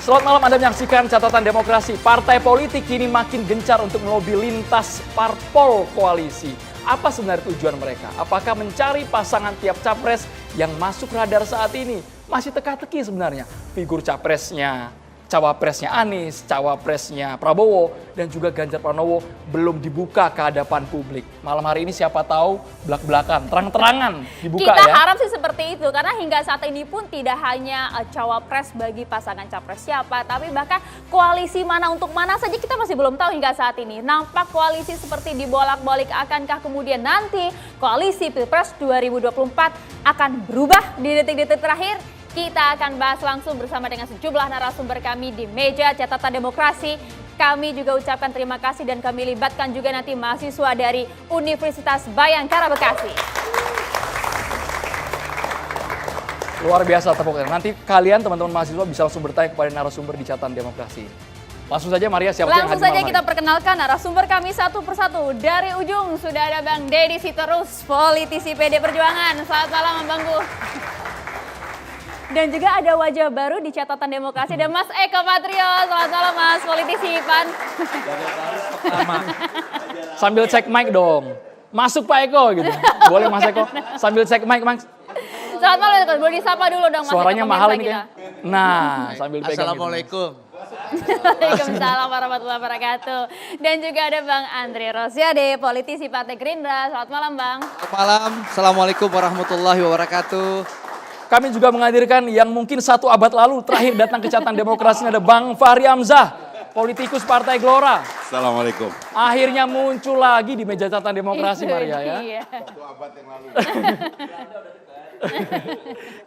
Selamat malam, Anda menyaksikan Catatan Demokrasi. Partai politik kini makin gencar untuk melobi lintas parpol koalisi. Apa sebenarnya tujuan mereka? Apakah mencari pasangan tiap capres yang masuk radar saat ini? Masih teka-teki sebenarnya. Figur capresnya, cawapresnya Anies, cawapresnya Prabowo, dan juga Ganjar Pranowo belum dibuka ke hadapan publik. Malam hari ini siapa tahu belak-belakan, terang-terangan dibuka Kita ya. harap sih seperti itu, karena hingga saat ini pun tidak hanya cawapres bagi pasangan capres siapa, tapi bahkan koalisi mana untuk mana saja kita masih belum tahu hingga saat ini. Nampak koalisi seperti dibolak-balik, akankah kemudian nanti koalisi Pilpres 2024 akan berubah di detik-detik terakhir? Kita akan bahas langsung bersama dengan sejumlah narasumber kami di meja Catatan Demokrasi. Kami juga ucapkan terima kasih dan kami libatkan juga nanti mahasiswa dari Universitas Bayangkara Bekasi. Luar biasa tepuk tangan. Nanti kalian teman-teman mahasiswa bisa langsung bertanya kepada narasumber di Catatan Demokrasi. Langsung saja Maria, siapa yang hadir Langsung saja malam kita hari? perkenalkan narasumber kami satu persatu. Dari ujung sudah ada Bang Deddy Sitorus, politisi PD Perjuangan. Selamat malam Bang Gu. Dan juga ada wajah baru di Catatan Demokrasi, ada Mas Eko Patrio. Selamat malam Mas, politisi PAN. Sambil cek mic dong. Masuk Pak Eko gitu. Boleh Mas Eko? Sambil cek mic, Mas. Selamat malam, Eko. Boleh disapa dulu dong Mas Eko. Suaranya mahal pemirsa ini kita. kan. Nah, sambil pegang. Assalamualaikum. Waalaikumsalam warahmatullahi wabarakatuh. Dan juga ada Bang Andre Rosiade, politisi Partai Gerindra. Selamat malam Bang. Selamat malam. Assalamualaikum warahmatullahi wabarakatuh. Kami juga menghadirkan yang mungkin satu abad lalu terakhir datang ke Catatan Demokrasi, ada Bang Fahri Hamzah, politikus Partai Gelora. Assalamualaikum. Akhirnya muncul lagi di meja Catatan Demokrasi, Itu Maria ya. dia.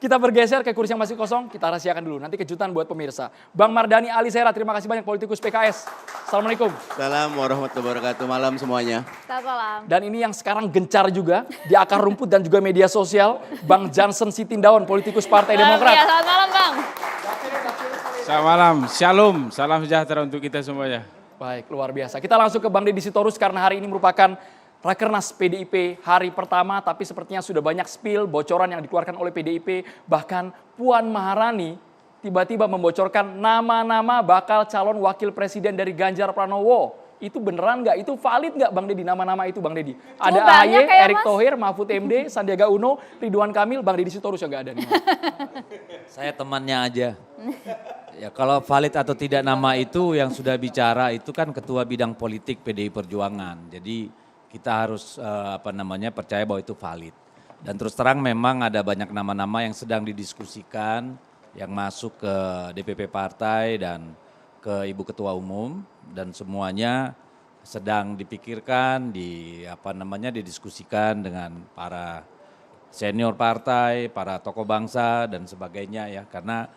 Kita bergeser ke kursi yang masih kosong, kita rahasiakan dulu. Nanti kejutan buat pemirsa. Bang Mardhani Alisera, terima kasih banyak, politikus PKS. Assalamualaikum. Assalamualaikum warahmatullahi wabarakatuh. Malam semuanya. Selamat malam. Dan ini yang sekarang gencar juga di akar rumput dan juga media sosial, Bang Johnson Sitindaun, politikus Partai Luar biasa. Demokrat. Selamat malam Bang. Selamat malam, shalom, salam sejahtera untuk kita semuanya. Baik, luar biasa. Kita langsung ke Bang Deddy Sitorus karena hari ini merupakan Rakernas PDIP hari pertama, tapi sepertinya sudah banyak spill, bocoran yang dikeluarkan oleh PDIP. Bahkan Puan Maharani tiba-tiba membocorkan nama-nama bakal calon wakil presiden dari Ganjar Pranowo. Itu beneran nggak? Itu valid nggak Bang Deddy, nama-nama itu Bang Deddy? Ada banyak AHY, ya, Erick Mas? Thohir, Mahfud MD, Sandiaga Uno, Ridwan Kamil, Bang Deddy Sitorus yang nggak ada nih. Saya temannya aja. Ya kalau valid atau tidak nama itu yang sudah bicara itu kan Ketua Bidang Politik PDI Perjuangan. Jadi kita harus percaya bahwa itu valid. Dan terus terang memang ada banyak nama-nama yang sedang didiskusikan yang masuk ke DPP partai dan ke Ibu Ketua Umum dan semuanya sedang dipikirkan didiskusikan dengan para senior partai, para tokoh bangsa dan sebagainya ya. Karena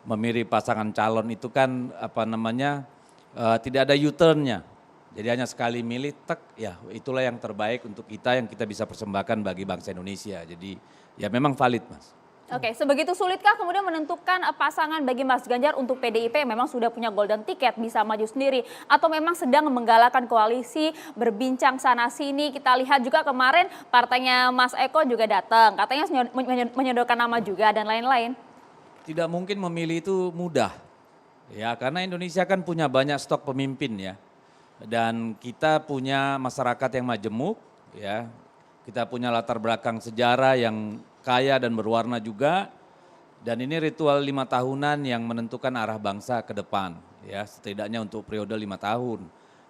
memilih pasangan calon itu kan tidak ada U-turn-nya. Jadi hanya sekali milih, ya itulah yang terbaik untuk kita yang kita bisa persembahkan bagi bangsa Indonesia. Jadi ya memang valid Mas. Oke, sebegitu sulitkah kemudian menentukan pasangan bagi Mas Ganjar untuk PDIP? Memang sudah punya golden ticket, bisa maju sendiri. Atau memang sedang menggalakkan koalisi, berbincang sana-sini. Kita lihat juga kemarin partainya Mas Eko juga datang. Katanya menyodorkan nama juga dan lain-lain. Tidak mungkin memilih itu mudah. Ya karena Indonesia kan punya banyak stok pemimpin ya. Dan kita punya masyarakat yang majemuk, ya. Kita punya latar belakang sejarah yang kaya dan berwarna juga. Dan ini ritual 5 tahunan yang menentukan arah bangsa ke depan, ya. Setidaknya untuk periode 5 tahun.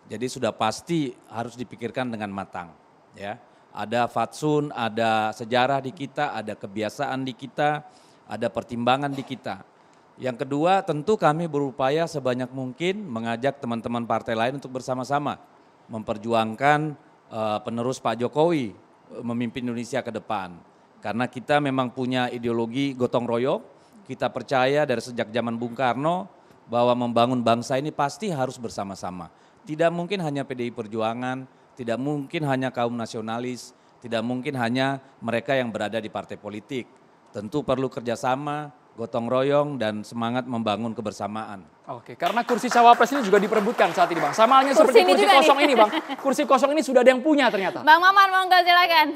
Jadi sudah pasti harus dipikirkan dengan matang, ya. Ada fatsun, ada sejarah di kita, ada kebiasaan di kita, ada pertimbangan di kita. Yang kedua tentu kami berupaya sebanyak mungkin mengajak teman-teman partai lain untuk bersama-sama memperjuangkan penerus Pak Jokowi memimpin Indonesia ke depan. Karena kita memang punya ideologi gotong royong, kita percaya dari sejak zaman Bung Karno bahwa membangun bangsa ini pasti harus bersama-sama. Tidak mungkin hanya PDI Perjuangan, tidak mungkin hanya kaum nasionalis, tidak mungkin hanya mereka yang berada di partai politik. Tentu perlu kerjasama, gotong royong dan semangat membangun kebersamaan. Oke, karena kursi cawapres ini juga diperebutkan saat ini Bang. Sama halnya seperti kursi kosong ini Bang. Kursi kosong ini sudah ada yang punya ternyata. Bang Maman, monggo silakan.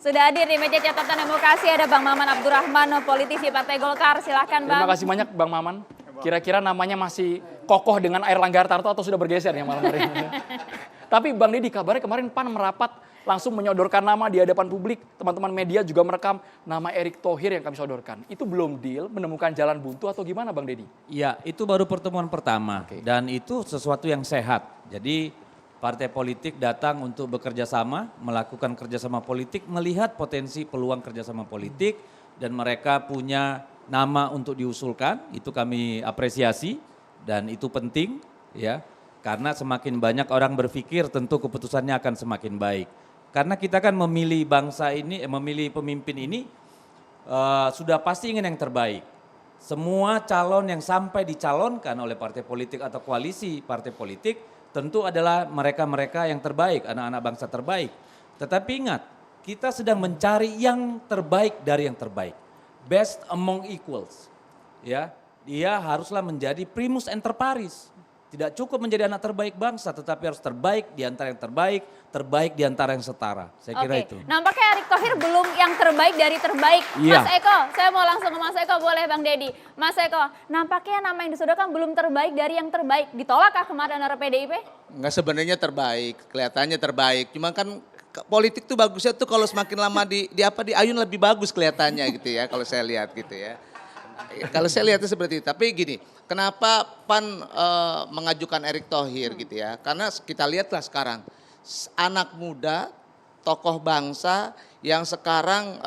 Sudah hadir di meja Catatan Demokrasi ada Bang Maman Abdurrahman, politisi Partai Golkar. Silakan Bang. Terima kasih banyak Bang Maman. Kira-kira namanya masih kokoh dengan Airlangga Hartarto atau sudah bergeser ya malam hari ini? Tapi Bang Deddy, kabarnya kemarin PAN merapat langsung menyodorkan nama di hadapan publik. Teman-teman media juga merekam nama Erick Thohir yang kami sodorkan. Itu belum deal, menemukan jalan buntu atau gimana Bang Deddy? Ya, itu baru pertemuan pertama dan itu sesuatu yang sehat. Jadi partai politik datang untuk bekerja sama, melakukan kerjasama politik, melihat potensi peluang kerjasama politik dan mereka punya nama untuk diusulkan, itu kami apresiasi dan itu penting ya. Karena semakin banyak orang berpikir tentu keputusannya akan semakin baik. Karena kita kan memilih bangsa ini, memilih pemimpin ini sudah pasti ingin yang terbaik. Semua calon yang sampai dicalonkan oleh partai politik atau koalisi partai politik tentu adalah mereka-mereka yang terbaik, anak-anak bangsa terbaik. Tetapi ingat, kita sedang mencari yang terbaik dari yang terbaik. Best among equals. Ya, dia haruslah menjadi primus inter pares. Tidak cukup menjadi anak terbaik bangsa, tetapi harus terbaik di antara yang terbaik, terbaik di antara yang setara. Saya kira itu. Nampaknya Erick Thohir belum yang terbaik dari terbaik. Iya. Mas Eko, saya mau langsung ke Mas Eko, boleh Bang Deddy. Mas Eko, nampaknya nama yang disodorkan belum terbaik dari yang terbaik. Ditolakkah kemarin oleh PDIP? Enggak, sebenarnya terbaik, kelihatannya terbaik. Cuma kan politik tuh bagusnya tuh kalau semakin lama di ayun lebih bagus kelihatannya gitu ya, kalau saya lihat gitu ya. Kalau saya lihatnya seperti itu. Tapi gini, kenapa PAN mengajukan Erick Thohir gitu ya? Karena kita lihatlah sekarang anak muda, tokoh bangsa yang sekarang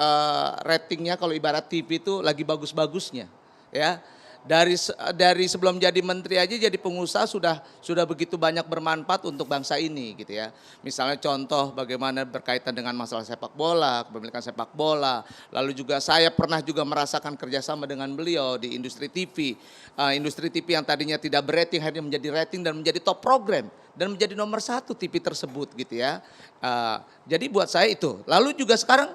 ratingnya kalau ibarat TV itu lagi bagus-bagusnya, ya. Dari sebelum jadi menteri aja jadi pengusaha sudah begitu banyak bermanfaat untuk bangsa ini gitu ya. Misalnya contoh bagaimana berkaitan dengan masalah sepak bola, kepemilikan sepak bola. Lalu juga saya pernah juga merasakan kerjasama dengan beliau di industri TV. Industri TV yang tadinya tidak berating akhirnya menjadi rating dan menjadi top program. Dan menjadi nomor 1 TV tersebut gitu ya. Jadi buat saya itu. Lalu juga sekarang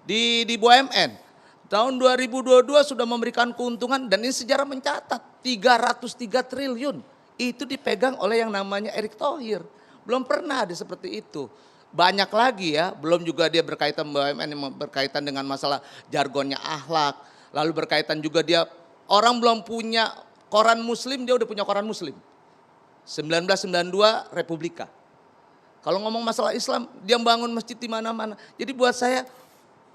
di BUMN. Tahun 2022 sudah memberikan keuntungan dan ini sejarah mencatat 303 triliun. Itu dipegang oleh yang namanya Erick Thohir. Belum pernah ada seperti itu. Banyak lagi ya, belum juga dia berkaitan BUMN yang berkaitan dengan masalah jargonnya akhlak. Lalu berkaitan juga dia, orang belum punya koran muslim, dia udah punya koran muslim. 1992 Republika. Kalau ngomong masalah Islam, dia membangun masjid di mana-mana. Jadi buat saya,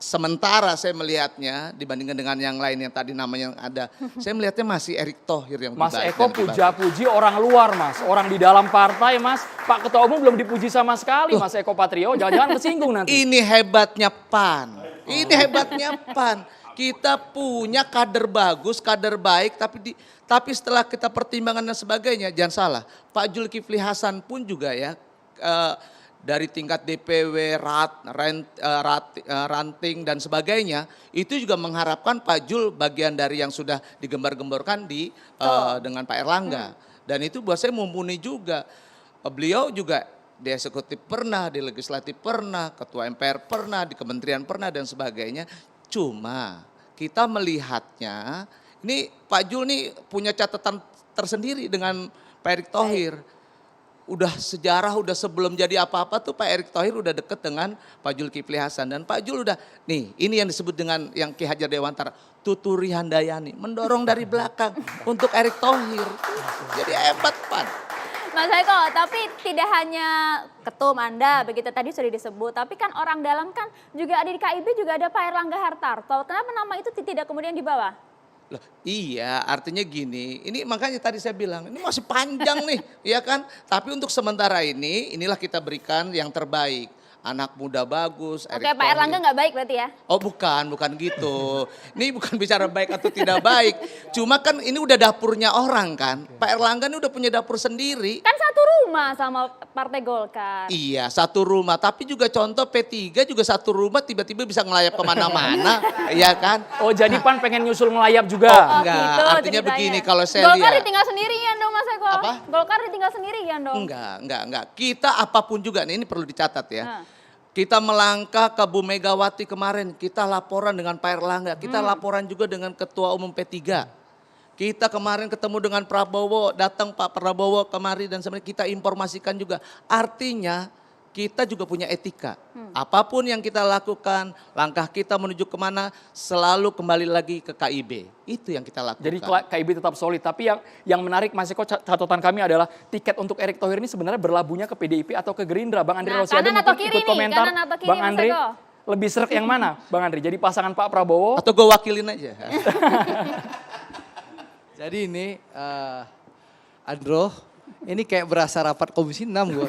sementara saya melihatnya dibandingkan dengan yang lain yang tadi namanya yang ada, saya melihatnya masih Erick Thohir yang Mas dibaik Eko dan dibaik. puja-puji orang luar Mas, orang di dalam partai Mas. Pak Ketua Umum belum dipuji sama sekali Mas Eko Patrio, jangan-jangan kesinggung nanti. Ini hebatnya PAN, ini hebatnya PAN. Kita punya kader bagus, kader baik, tapi setelah kita pertimbangan dan sebagainya, jangan salah, Pak Zulkifli Hasan pun juga ya, dari tingkat DPW, ranting dan sebagainya, itu juga mengharapkan Pak Jul bagian dari yang sudah digembar-gemborkan dengan Pak Erlangga. Dan itu buat saya mumpuni juga. Beliau juga di eksekutif pernah, di legislatif pernah, ketua MPR pernah, di kementerian pernah dan sebagainya. Cuma kita melihatnya, ini Pak Jul nih punya catatan tersendiri dengan Pak Erick Thohir. Udah sejarah, udah sebelum jadi apa-apa tuh Pak Erick Thohir udah deket dengan Pak Zulkifli Hasan. Dan Pak Jul udah, nih ini yang disebut dengan yang Ki Hajar Dewantara, tuturi handayani, mendorong dari belakang untuk Erick Thohir. Jadi hebat PAN. Mas Eko, tapi tidak hanya ketum Anda, begitu tadi sudah disebut, tapi kan orang dalam kan juga ada di KIB juga ada Pak Erlangga Hartarto. Kenapa nama itu tidak kemudian dibawa? Loh, iya, artinya gini, ini makanya tadi saya bilang, ini masih panjang nih, ya kan? Tapi untuk sementara ini, inilah kita berikan yang terbaik. Anak muda bagus. Oke, Pak Erlangga nggak baik berarti ya? Oh bukan gitu. Ini bukan bicara baik atau tidak baik. Cuma kan ini udah dapurnya orang kan. Pak Erlangga ini udah punya dapur sendiri. Kan satu rumah sama Partai Golkar. Iya, satu rumah. Tapi juga contoh P3 juga satu rumah tiba-tiba bisa ngelayap kemana-mana. Iya kan? Oh jadi PAN pengen nyusul melayap juga? Oh, Enggak, gitu artinya ceritanya. begini kalau saya Golkar lihat. ditinggal sendirian dong Mas Eko. Apa? Golkar ditinggal sendirian dong. Enggak. Kita apapun juga, nih ini perlu dicatat ya. Nah. Kita melangkah ke Bu Megawati kemarin, kita laporan dengan Pak Erlangga, kita laporan juga dengan Ketua Umum P3. Kita kemarin ketemu dengan Prabowo, datang Pak Prabowo kemari dan sebenarnya kita informasikan juga. Artinya kita juga punya etika. Apapun yang kita lakukan, langkah kita menuju kemana, selalu kembali lagi ke KIB. Itu yang kita lakukan. Jadi KIB tetap solid. Tapi yang menarik Mas Eko, catatan kami adalah tiket untuk Erick Thohir ini sebenarnya berlabuhnya ke PDIP atau ke Gerindra. Bang Andri Rosiade kanan atau mungkin kiri ikut nih? komentar. Kanan atau kiri, Bang Mas Andri Eko? lebih serak yang mana Bang Andri? Jadi pasangan Pak Prabowo. Atau gue wakilin aja. Jadi ini Andro, ini kayak berasa rapat Komisi 6 gue.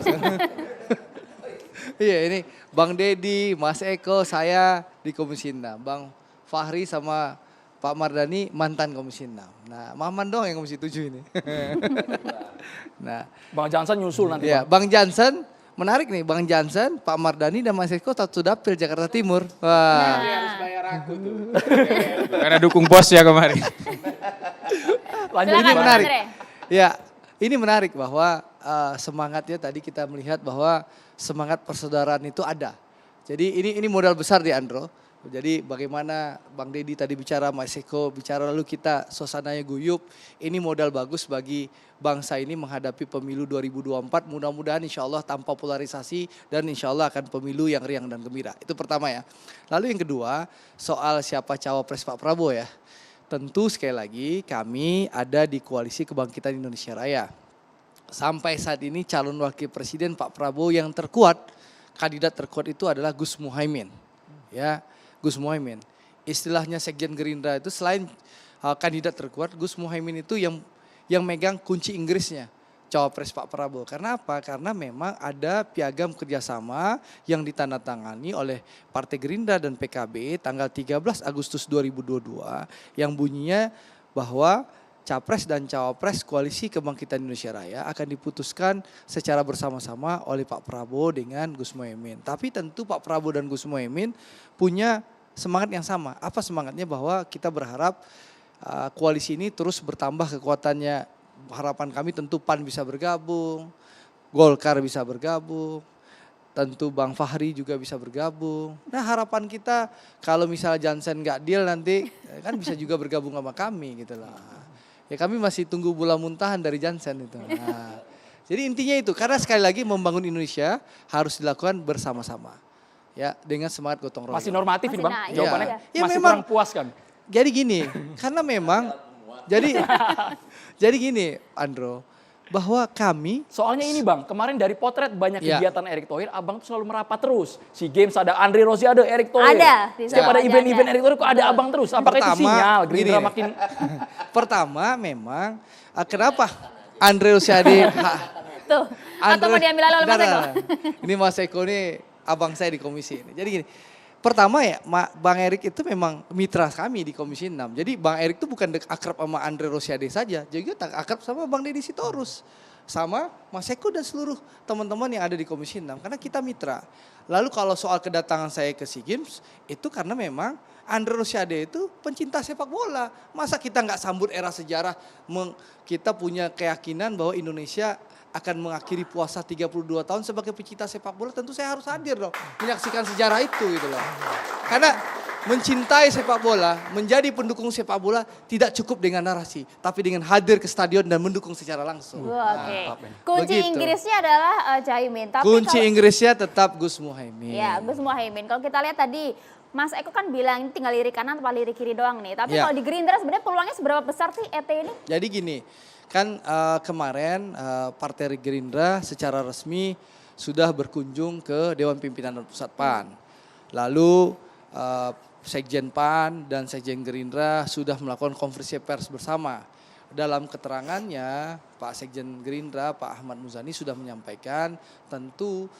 Iya ini Bang Dedi, Mas Eko, saya di Komisi 6. Bang Fahri sama Pak Mardhani mantan Komisi 6. Nah Maman doang yang Komisi 7 ini. Nah Bang Jansan nyusul nanti. ya, Bang. Bang Jansen, menarik nih Bang Jansen, Pak Mardhani dan Mas Eko satu dapil Jakarta Timur. Wah. Karena dukung bos ya kemarin. Lanjut Silakan, Ini Bang menarik. Andre. Ya, ini menarik bahwa semangatnya tadi kita melihat bahwa semangat persaudaraan itu ada. Jadi ini modal besar di Andro. Jadi bagaimana Bang Dedi tadi bicara, Mas Eko bicara, lalu kita suasananya guyup. Ini modal bagus bagi bangsa ini menghadapi pemilu 2024. Mudah-mudahan insya Allah tanpa polarisasi dan insya Allah akan pemilu yang riang dan gembira. Itu pertama ya. Lalu yang kedua soal siapa cawapres Pak Prabowo ya. Tentu sekali lagi kami ada di Koalisi Kebangkitan Indonesia Raya. Sampai saat ini calon wakil presiden Pak Prabowo yang terkuat, kandidat terkuat itu adalah Gus Muhaimin. Ya, Gus Muhaimin. Istilahnya Sekjen Gerindra itu selain kandidat terkuat, Gus Muhaimin itu yang megang kunci Inggrisnya cawapres Pak Prabowo. Karena apa? Karena memang ada piagam kerjasama yang ditandatangani oleh Partai Gerindra dan PKB tanggal 13 Agustus 2022 yang bunyinya bahwa Capres dan Cawapres Koalisi Kebangkitan Indonesia Raya akan diputuskan secara bersama-sama oleh Pak Prabowo dengan Gus Muhaimin. Tapi tentu Pak Prabowo dan Gus Muhaimin punya semangat yang sama. Apa semangatnya? Bahwa kita berharap koalisi ini terus bertambah kekuatannya. Harapan kami tentu PAN bisa bergabung, Golkar bisa bergabung, tentu Bang Fahri juga bisa bergabung. Nah harapan kita kalau misalnya Jansen nggak deal nanti kan bisa juga bergabung sama kami gitu lah. Ya kami masih tunggu bola muntahan dari Jansen itu. Nah, jadi intinya itu, karena sekali lagi membangun Indonesia harus dilakukan bersama-sama. Ya, dengan semangat gotong royong. Masih normatif ini Bang, Masih jawabannya iya. Ya, masih memang. kurang puas kan? Jadi gini, karena memang jadi gini Andro, bahwa kami Soalnya ini Bang, kemarin dari potret banyak Ya. kegiatan Erick Thohir, Abang tuh selalu merapat terus. Si Games ada Andri Rosiade, Erick Thohir. Ada, di Setiap sana ada aja event-event ada. Erick Thohir kok ada Abang terus. Apakah itu Pertama, sinyal Gerindra gini. makin pertama memang kenapa Andre Rosiade Tuh, atau mau diambil alih oleh Mas Eko? Ini Mas Eko nih abang saya di komisi ini. Jadi gini, pertama ya Bang Erik itu memang mitra kami di Komisi 6. Jadi Bang Erik itu bukan akrab sama Andre Rosiade saja, juga akrab sama Bang Deddy Sitorus. Sama Mas Eko dan seluruh teman-teman yang ada di Komisi 6. Karena kita mitra. Lalu kalau soal kedatangan saya ke SEA Games, itu karena memang Andre Rosiade itu pencinta sepak bola. Masa kita nggak sambut era sejarah, kita punya keyakinan bahwa Indonesia akan mengakhiri puasa 32 tahun sebagai pecinta sepak bola, tentu saya harus hadir dong menyaksikan sejarah itu gitu loh. Karena mencintai sepak bola, menjadi pendukung sepak bola tidak cukup dengan narasi, tapi dengan hadir ke stadion dan mendukung secara langsung. Wah, oke. Kunci Begitu. Inggrisnya adalah Caimin. Tapi Kunci kalau- Inggrisnya tetap Gus Muhaimin. Ya, Gus Muhaimin. Kalau kita lihat tadi, Mas Eko kan bilang ini tinggal lirik kanan atau lirik kiri doang nih. Tapi Ya. kalau di Gerindra sebenarnya peluangnya seberapa besar sih ET ini? Jadi gini, kan kemarin Partai Gerindra secara resmi sudah berkunjung ke Dewan Pimpinan Pusat PAN. Lalu Sekjen PAN dan Sekjen Gerindra sudah melakukan konferensi pers bersama. Dalam keterangannya Pak Sekjen Gerindra, Pak Ahmad Muzani sudah menyampaikan tentu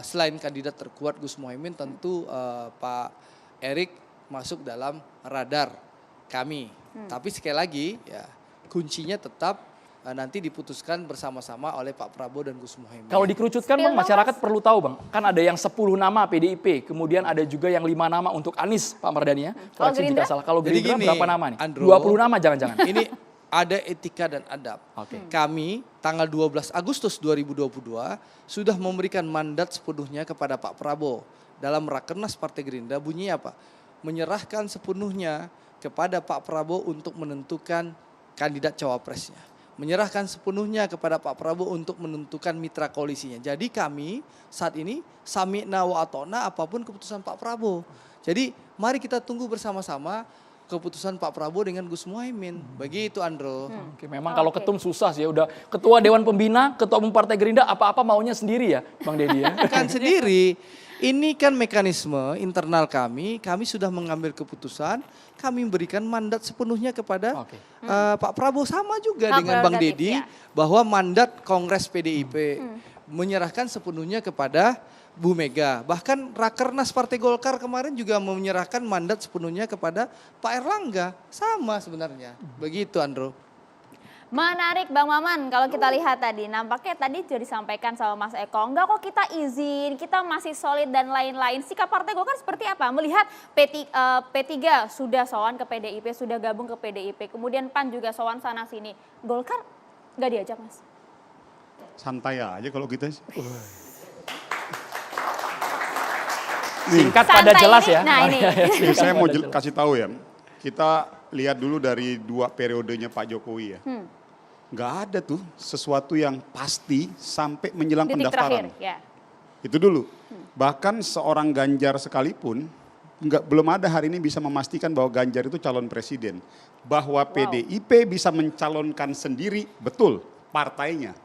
selain kandidat terkuat Gus Muhaimin, tentu Pak Erik masuk dalam radar kami. Tapi sekali lagi ya kuncinya tetap nanti diputuskan bersama-sama oleh Pak Prabowo dan Gus Muhaimin. Kalau dikerucutkan Bang, masyarakat perlu tahu Bang. Kan ada yang 10 nama PDIP, kemudian ada juga yang 5 nama untuk Anies, Pak Mardhani ya. Kalau Koreksi Gerindra? jika salah. Kalau Jadi Gerindra gini, berapa nama nih? Andro, 20 nama jangan-jangan. Ini ada etika dan adab. Oke. Kami tanggal 12 Agustus 2022 sudah memberikan mandat sepenuhnya kepada Pak Prabowo. Dalam Rakernas Partai Gerindra bunyinya apa? Menyerahkan sepenuhnya kepada Pak Prabowo untuk menentukan kandidat cawapresnya. menyerahkan sepenuhnya kepada Pak Prabowo untuk menentukan mitra koalisinya. Jadi kami saat ini sami'na wa ata'na apapun keputusan Pak Prabowo. Jadi mari kita tunggu bersama-sama keputusan Pak Prabowo dengan Gus Muhaimin. Begitu Andro. Oke, memang kalau ketum susah sih ya, udah ketua Dewan Pembina, ketua umum Partai Gerindra, apa-apa maunya sendiri ya Bang Deddy ya. Kan sendiri. Ini kan mekanisme internal kami sudah mengambil keputusan, kami berikan mandat sepenuhnya kepada Pak Prabowo, sama juga Hak dengan Bang prerogatif, Deddy ya. bahwa mandat Kongres PDIP menyerahkan sepenuhnya kepada Bu Mega. Bahkan Rakernas Partai Golkar kemarin juga menyerahkan mandat sepenuhnya kepada Pak Erlangga. Sama sebenarnya. Begitu Andro. Menarik Bang Maman, kalau kita lihat tadi, nampaknya tadi sudah disampaikan sama Mas Eko, enggak kok kita izin, kita masih solid dan lain-lain. Sikap Partai Golkar seperti apa? Melihat P3 sudah sowan ke PDIP, sudah gabung ke PDIP, kemudian PAN juga sowan sana sini. Golkar nggak diajak Mas? Santai aja kalau kita. Singkat pada Santai jelas ini, ya. nah ini. Ini saya mau kasih tahu ya. Kita lihat dulu dari 2 periodenya Pak Jokowi ya. Nggak ada tuh sesuatu yang pasti sampai menjelang Titik pendaftaran. terakhir, ya. Itu dulu. Bahkan seorang Ganjar sekalipun belum ada hari ini bisa memastikan bahwa Ganjar itu calon presiden. Bahwa PDIP bisa mencalonkan sendiri, betul, partainya.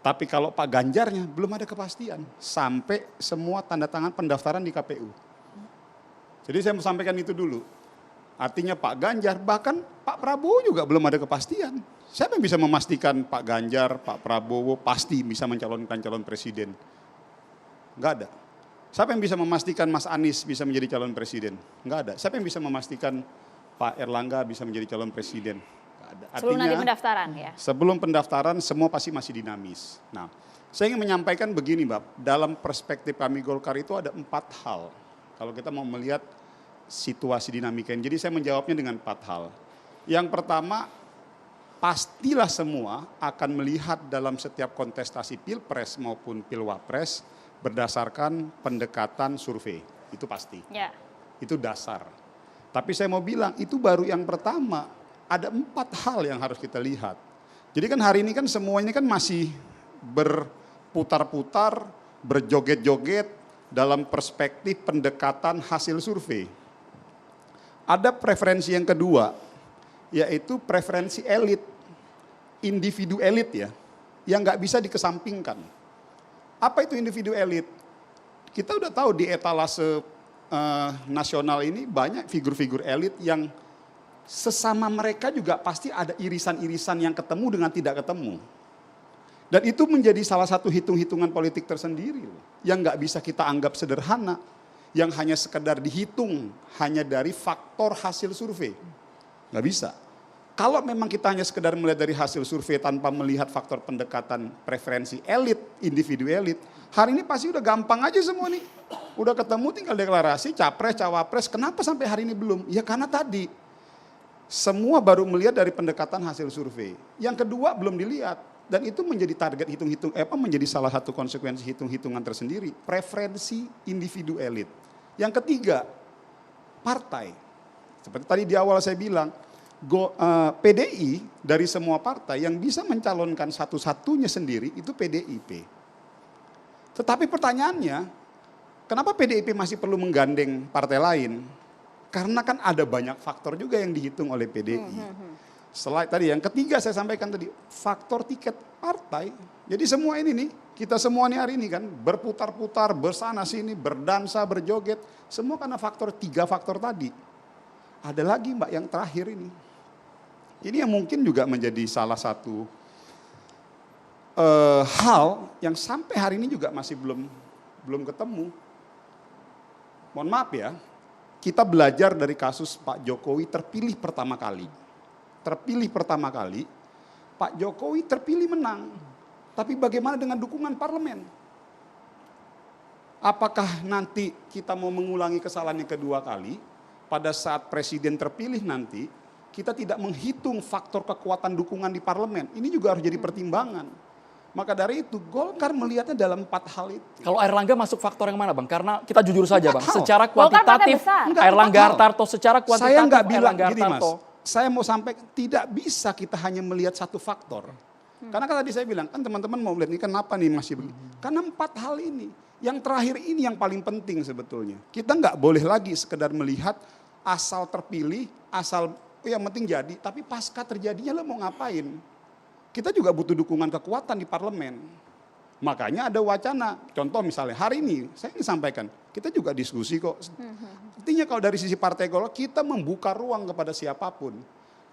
Tapi kalau Pak Ganjarnya belum ada kepastian sampai semua tanda tangan pendaftaran di KPU. Jadi saya mau sampaikan itu dulu. Artinya Pak Ganjar, bahkan Pak Prabowo juga belum ada kepastian. Siapa yang bisa memastikan Pak Ganjar, Pak Prabowo pasti bisa mencalonkan calon presiden? Enggak ada. Siapa yang bisa memastikan Mas Anies bisa menjadi calon presiden? Enggak ada. Siapa yang bisa memastikan Pak Erlangga bisa menjadi calon presiden? Enggak ada. Sebelum nanti pendaftaran ya. Sebelum pendaftaran semua pasti masih dinamis. Nah, saya ingin menyampaikan begini Mbak, dalam perspektif kami Golkar itu ada 4 hal. Kalau kita mau melihat situasi dinamika ini. Jadi saya menjawabnya dengan 4 hal. Yang pertama, pastilah semua akan melihat dalam setiap kontestasi Pilpres maupun Pilwapres berdasarkan pendekatan survei. Itu pasti. Ya. Itu dasar. Tapi saya mau bilang itu baru yang pertama. Ada 4 hal yang harus kita lihat. Jadi kan hari ini kan semuanya kan masih berputar-putar, berjoget-joget dalam perspektif pendekatan hasil survei. Ada preferensi yang kedua, yaitu preferensi elit, individu elit ya, yang nggak bisa dikesampingkan. Apa itu individu elit? Kita udah tahu di etalase nasional ini banyak figur-figur elit yang sesama mereka juga pasti ada irisan-irisan yang ketemu dengan tidak ketemu. Dan itu menjadi salah satu hitung-hitungan politik tersendiri loh, yang nggak bisa kita anggap sederhana, yang hanya sekedar dihitung hanya dari faktor hasil survei. Nggak bisa. Kalau memang kita hanya sekedar melihat dari hasil survei tanpa melihat faktor pendekatan preferensi elit, individu elit, hari ini pasti udah gampang aja semua nih. Udah ketemu tinggal deklarasi, capres, cawapres, kenapa sampai hari ini belum? Ya karena tadi, semua baru melihat dari pendekatan hasil survei. Yang kedua belum dilihat, dan itu menjadi target menjadi salah satu konsekuensi hitung-hitungan tersendiri, preferensi individu elit. Yang ketiga, partai. Seperti tadi di awal saya bilang, PDI dari semua partai yang bisa mencalonkan satu-satunya sendiri itu PDIP. Tetapi pertanyaannya, kenapa PDIP masih perlu menggandeng partai lain? Karena kan ada banyak faktor juga yang dihitung oleh PDI. Selain tadi yang ketiga saya sampaikan tadi, faktor tiket partai. Jadi semua ini nih, kita semua nih hari ini kan berputar-putar, bersana sini, berdansa, berjoget. Semua karena 3 faktor tadi. Ada lagi Mbak yang terakhir ini. Ini yang mungkin juga menjadi salah satu hal yang sampai hari ini juga masih belum ketemu. Mohon maaf ya, kita belajar dari kasus Pak Jokowi terpilih pertama kali, Pak Jokowi terpilih menang. Tapi bagaimana dengan dukungan parlemen? Apakah nanti kita mau mengulangi kesalahan yang kedua kali? Pada saat presiden terpilih nanti, kita tidak menghitung faktor kekuatan dukungan di parlemen. Ini juga harus jadi pertimbangan. Maka dari itu Golkar melihatnya dalam 4 hal itu. Kalau Airlangga masuk faktor yang mana Bang? Karena kita jujur saja Bang, hal. secara Golkar partai kuantitatif besar. Enggak, Airlangga 4 hal. Hartarto, secara kuantitatif Saya nggak bilang Airlangga gini Mas, Hartarto saya mau sampaikan, tidak bisa kita hanya melihat satu faktor. Karena kan tadi saya bilang, kan teman-teman mau melihat ini kenapa nih masih begini. Karena 4 hal ini. Yang terakhir ini yang paling penting sebetulnya. Kita nggak boleh lagi sekedar melihat asal terpilih, asal yang penting jadi, tapi pasca terjadinya lo mau ngapain. Kita juga butuh dukungan kekuatan di parlemen. Makanya ada wacana, contoh misalnya hari ini saya ingin sampaikan, kita juga diskusi kok. Artinya kalau dari sisi Partai Golkar kita membuka ruang kepada siapapun.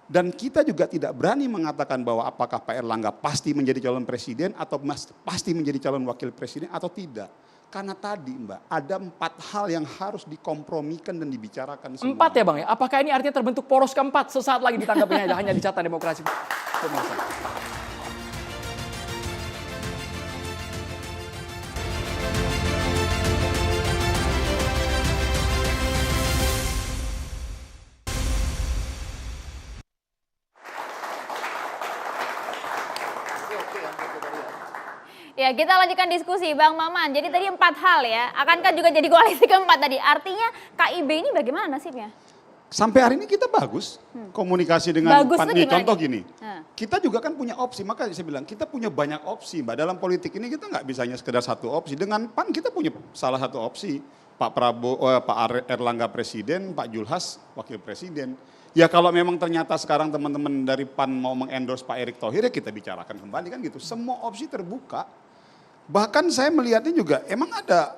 Dan kita juga tidak berani mengatakan bahwa apakah Pak Erlangga pasti menjadi calon presiden atau pasti menjadi calon wakil presiden atau tidak. Karena tadi Mbak, ada 4 hal yang harus dikompromikan dan dibicarakan semua. 4 ya Bang ya? Apakah ini artinya terbentuk poros keempat sesaat lagi ditanggapinya hanya di catatan demokrasi? Pemirsa. Ya, kita lanjutkan diskusi Bang Maman. Jadi tadi 4 hal ya. Akankah juga jadi koalisi keempat tadi? Artinya KIB ini bagaimana nasibnya? Sampai hari ini kita bagus komunikasi dengan Bagus Pan. tuh Nih, gimana contoh nih? gini, kita juga kan punya opsi. Maka saya bilang kita punya banyak opsi Mbak. Dalam politik ini kita nggak bisa hanya sekedar satu opsi. Dengan PAN kita punya salah satu opsi. Pak Prabowo, Pak Erlangga presiden, Pak Julhas wakil presiden. Ya kalau memang ternyata sekarang teman-teman dari PAN mau mengendorse Pak Erick Thohir ya kita bicarakan kembali kan gitu. Semua opsi terbuka. Bahkan saya melihatnya juga emang ada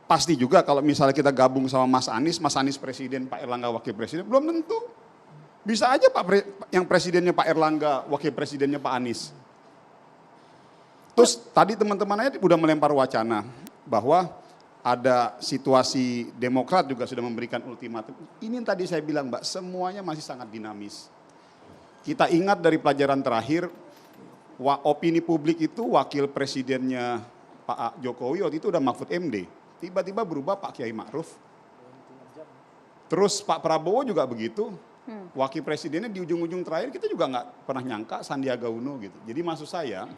pasti juga kalau misalnya kita gabung sama Mas Anies presiden, Pak Erlangga wakil presiden, belum tentu. Bisa aja yang presidennya Pak Erlangga, wakil presidennya Pak Anies. Terus tadi teman-temannya udah melempar wacana bahwa ada situasi Demokrat juga sudah memberikan ultimatum. Ini yang tadi saya bilang Mbak, semuanya masih sangat dinamis. Kita ingat dari pelajaran terakhir, opini publik itu wakil presidennya Pak Jokowi waktu itu udah Mahfud MD. Tiba-tiba berubah Pak Kiai Ma'ruf. Terus Pak Prabowo juga begitu. Wakil presidennya di ujung-ujung terakhir kita juga nggak pernah nyangka Sandiaga Uno gitu. Jadi maksud saya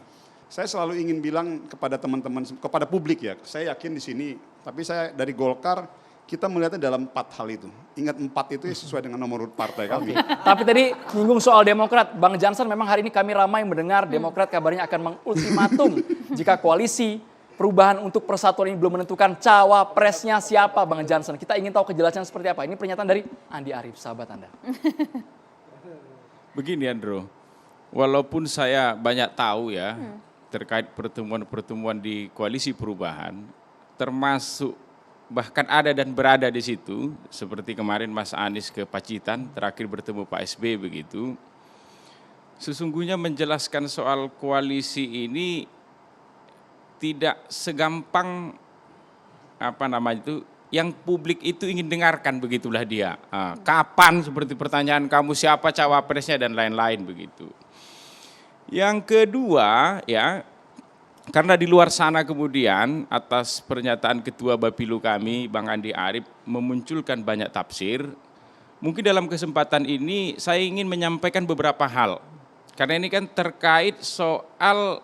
selalu ingin bilang kepada teman-teman, kepada publik ya, saya yakin di sini, tapi saya dari Golkar, kita melihatnya dalam 4 hal itu. Ingat 4 itu sesuai dengan nomor urut partai kami. Tapi tadi nyinggung soal Demokrat, Bang Jansen memang hari ini kami ramai mendengar Demokrat kabarnya akan mengultimatum jika koalisi perubahan untuk persatuan ini belum menentukan cawapresnya siapa Bang Jansen. Kita ingin tahu kejelasan seperti apa. Ini pernyataan dari Andi Arief, sahabat Anda. Begini Andro, walaupun saya banyak tahu ya terkait pertemuan-pertemuan di koalisi perubahan, termasuk bahkan ada dan berada di situ, seperti kemarin Mas Anies ke Pacitan, terakhir bertemu Pak SB begitu. Sesungguhnya menjelaskan soal koalisi ini tidak segampang yang publik itu ingin dengarkan, begitulah dia. Kapan seperti pertanyaan kamu siapa cawapresnya dan lain-lain begitu. Yang kedua ya, karena di luar sana kemudian atas pernyataan Ketua Bapilu kami, Bang Andi Arief, memunculkan banyak tafsir. Mungkin dalam kesempatan ini saya ingin menyampaikan beberapa hal. Karena ini kan terkait soal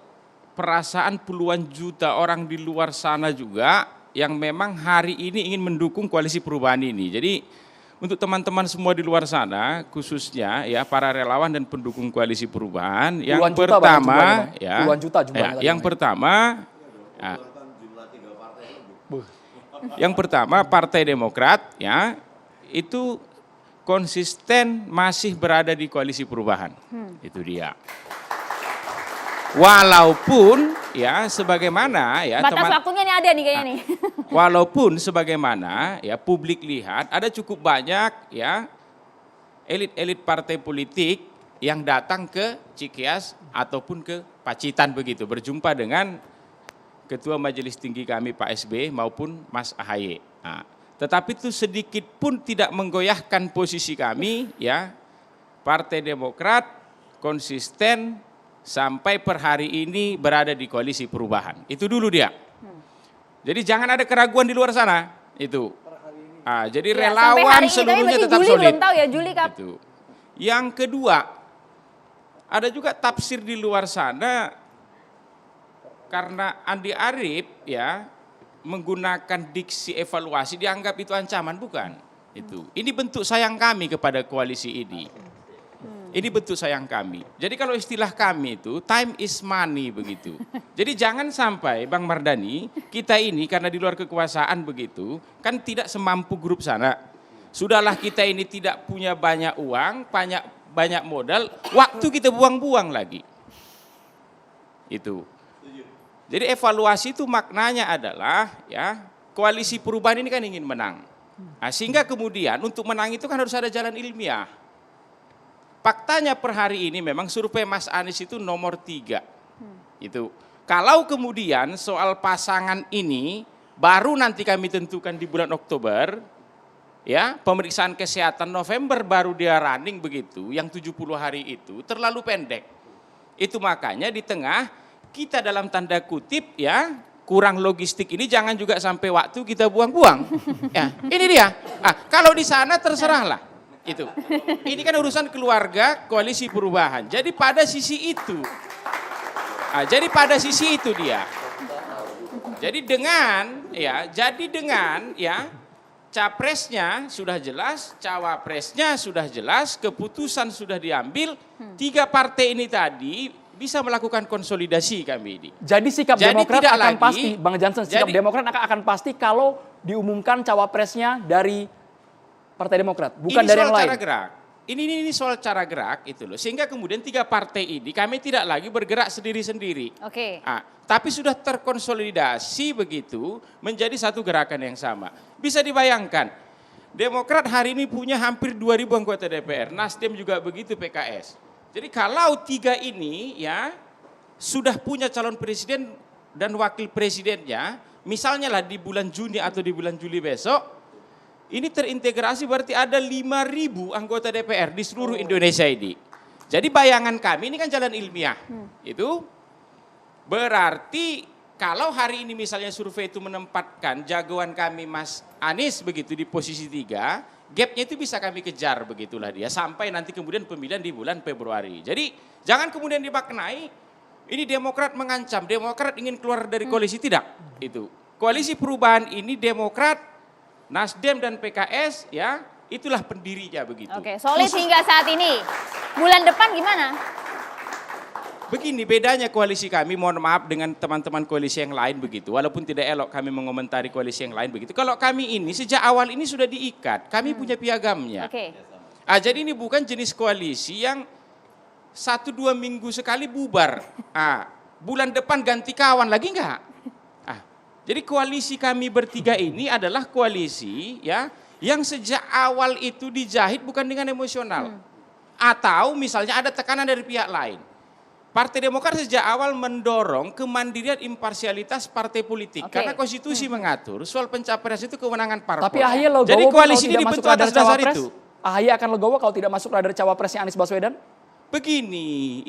perasaan puluhan juta orang di luar sana juga yang memang hari ini ingin mendukung koalisi perubahan ini. Jadi untuk teman-teman semua di luar sana, khususnya ya para relawan dan pendukung koalisi perubahan, yang pertama ya, puluhan juta jumlahnya. Yang pertama, yang pertama Partai Demokrat ya itu konsisten masih berada di koalisi perubahan, itu dia. Walaupun ya sebagaimana ya batas waktunya nih ada nih kayaknya nih. Walaupun sebagaimana ya publik lihat ada cukup banyak ya elit-elit partai politik yang datang ke Cikeas ataupun ke Pacitan begitu, berjumpa dengan Ketua Majelis Tinggi kami Pak SB maupun Mas AHY. Nah, tetapi itu sedikit pun tidak menggoyahkan posisi kami ya, Partai Demokrat konsisten sampai per hari ini berada di koalisi perubahan. Itu dulu dia. Jadi jangan ada keraguan di luar sana. Itu. Jadi Ya, relawan seluruhnya tetap Juli solid. belum tahu ya, Juli kapan. Itu. Yang kedua, ada juga tafsir di luar sana karena Andi Arief ya menggunakan diksi evaluasi dianggap itu ancaman, bukan. Itu. Ini bentuk sayang kami kepada koalisi ini. Ini bentuk sayang kami. Jadi kalau istilah kami itu time is money begitu. Jadi jangan sampai Bang Mardhani, kita ini karena di luar kekuasaan begitu, kan tidak semampu grup sana. Sudahlah kita ini tidak punya banyak uang, banyak modal, waktu kita buang-buang lagi. Itu. Jadi evaluasi itu maknanya adalah ya koalisi perubahan ini kan ingin menang. Nah, sehingga kemudian untuk menang itu kan harus ada jalan ilmiah. Faktanya per hari ini memang survei Mas Anies itu nomor 3. Itu. Kalau kemudian soal pasangan ini baru nanti kami tentukan di bulan Oktober, ya pemeriksaan kesehatan November baru dia running begitu, yang 70 hari itu terlalu pendek. Itu makanya di tengah kita dalam tanda kutip ya kurang logistik ini jangan juga sampai waktu kita buang-buang. Ya, ini dia. Kalau di sana terserahlah. Itu. Ini kan urusan keluarga koalisi perubahan. Jadi pada sisi itu. Dia. Jadi dengan capresnya sudah jelas, cawapresnya sudah jelas, keputusan sudah diambil, 3 partai ini tadi bisa melakukan konsolidasi kami ini. Jadi sikap Demokrat tidak akan lagi, pasti, Bang Jansen, sikap Demokrat akan pasti kalau diumumkan cawapresnya dari Partai Demokrat, bukan ini dari yang lain. Cara gerak. Ini soal cara gerak itu loh. Sehingga kemudian 3 partai ini kami tidak lagi bergerak sendiri-sendiri. Oke. Tapi sudah terkonsolidasi begitu menjadi satu gerakan yang sama. Bisa dibayangkan, Demokrat hari ini punya hampir 2.000 anggota DPR, Nasdem juga begitu, PKS. Jadi kalau 3 ini ya sudah punya calon presiden dan wakil presidennya, misalnya lah di bulan Juni atau di bulan Juli besok, ini terintegrasi berarti ada 5.000 anggota DPR di seluruh Indonesia ini. Jadi bayangan kami ini kan jalan ilmiah. Itu berarti kalau hari ini misalnya survei itu menempatkan jagoan kami Mas Anies begitu di posisi 3, gapnya itu bisa kami kejar begitulah dia sampai nanti kemudian pemilihan di bulan Februari. Jadi jangan kemudian dimaknai ini Demokrat mengancam, Demokrat ingin keluar dari koalisi, tidak. Itu. Koalisi perubahan ini Demokrat, Nasdem dan PKS ya itulah pendirinya begitu. Oke, solid hingga saat ini. Bulan depan gimana? Begini bedanya koalisi kami, mohon maaf dengan teman-teman koalisi yang lain begitu. Walaupun tidak elok kami mengomentari koalisi yang lain begitu. Kalau kami ini sejak awal ini sudah diikat, kami punya piagamnya. Oke. Jadi ini bukan jenis koalisi yang 1-2 minggu sekali bubar. Bulan depan ganti kawan lagi enggak? Jadi koalisi kami bertiga ini adalah koalisi ya yang sejak awal itu dijahit bukan dengan emosional. Atau misalnya ada tekanan dari pihak lain. Partai Demokrat sejak awal mendorong kemandirian imparsialitas partai politik. Karena konstitusi mengatur soal pencapresan itu kewenangan parpol. Tapi AHY legowo jadi koalisi ini dibentuk atas dasar itu. AHY akan legowo kalau tidak masuk radar cawapresnya Anies Baswedan? Begini,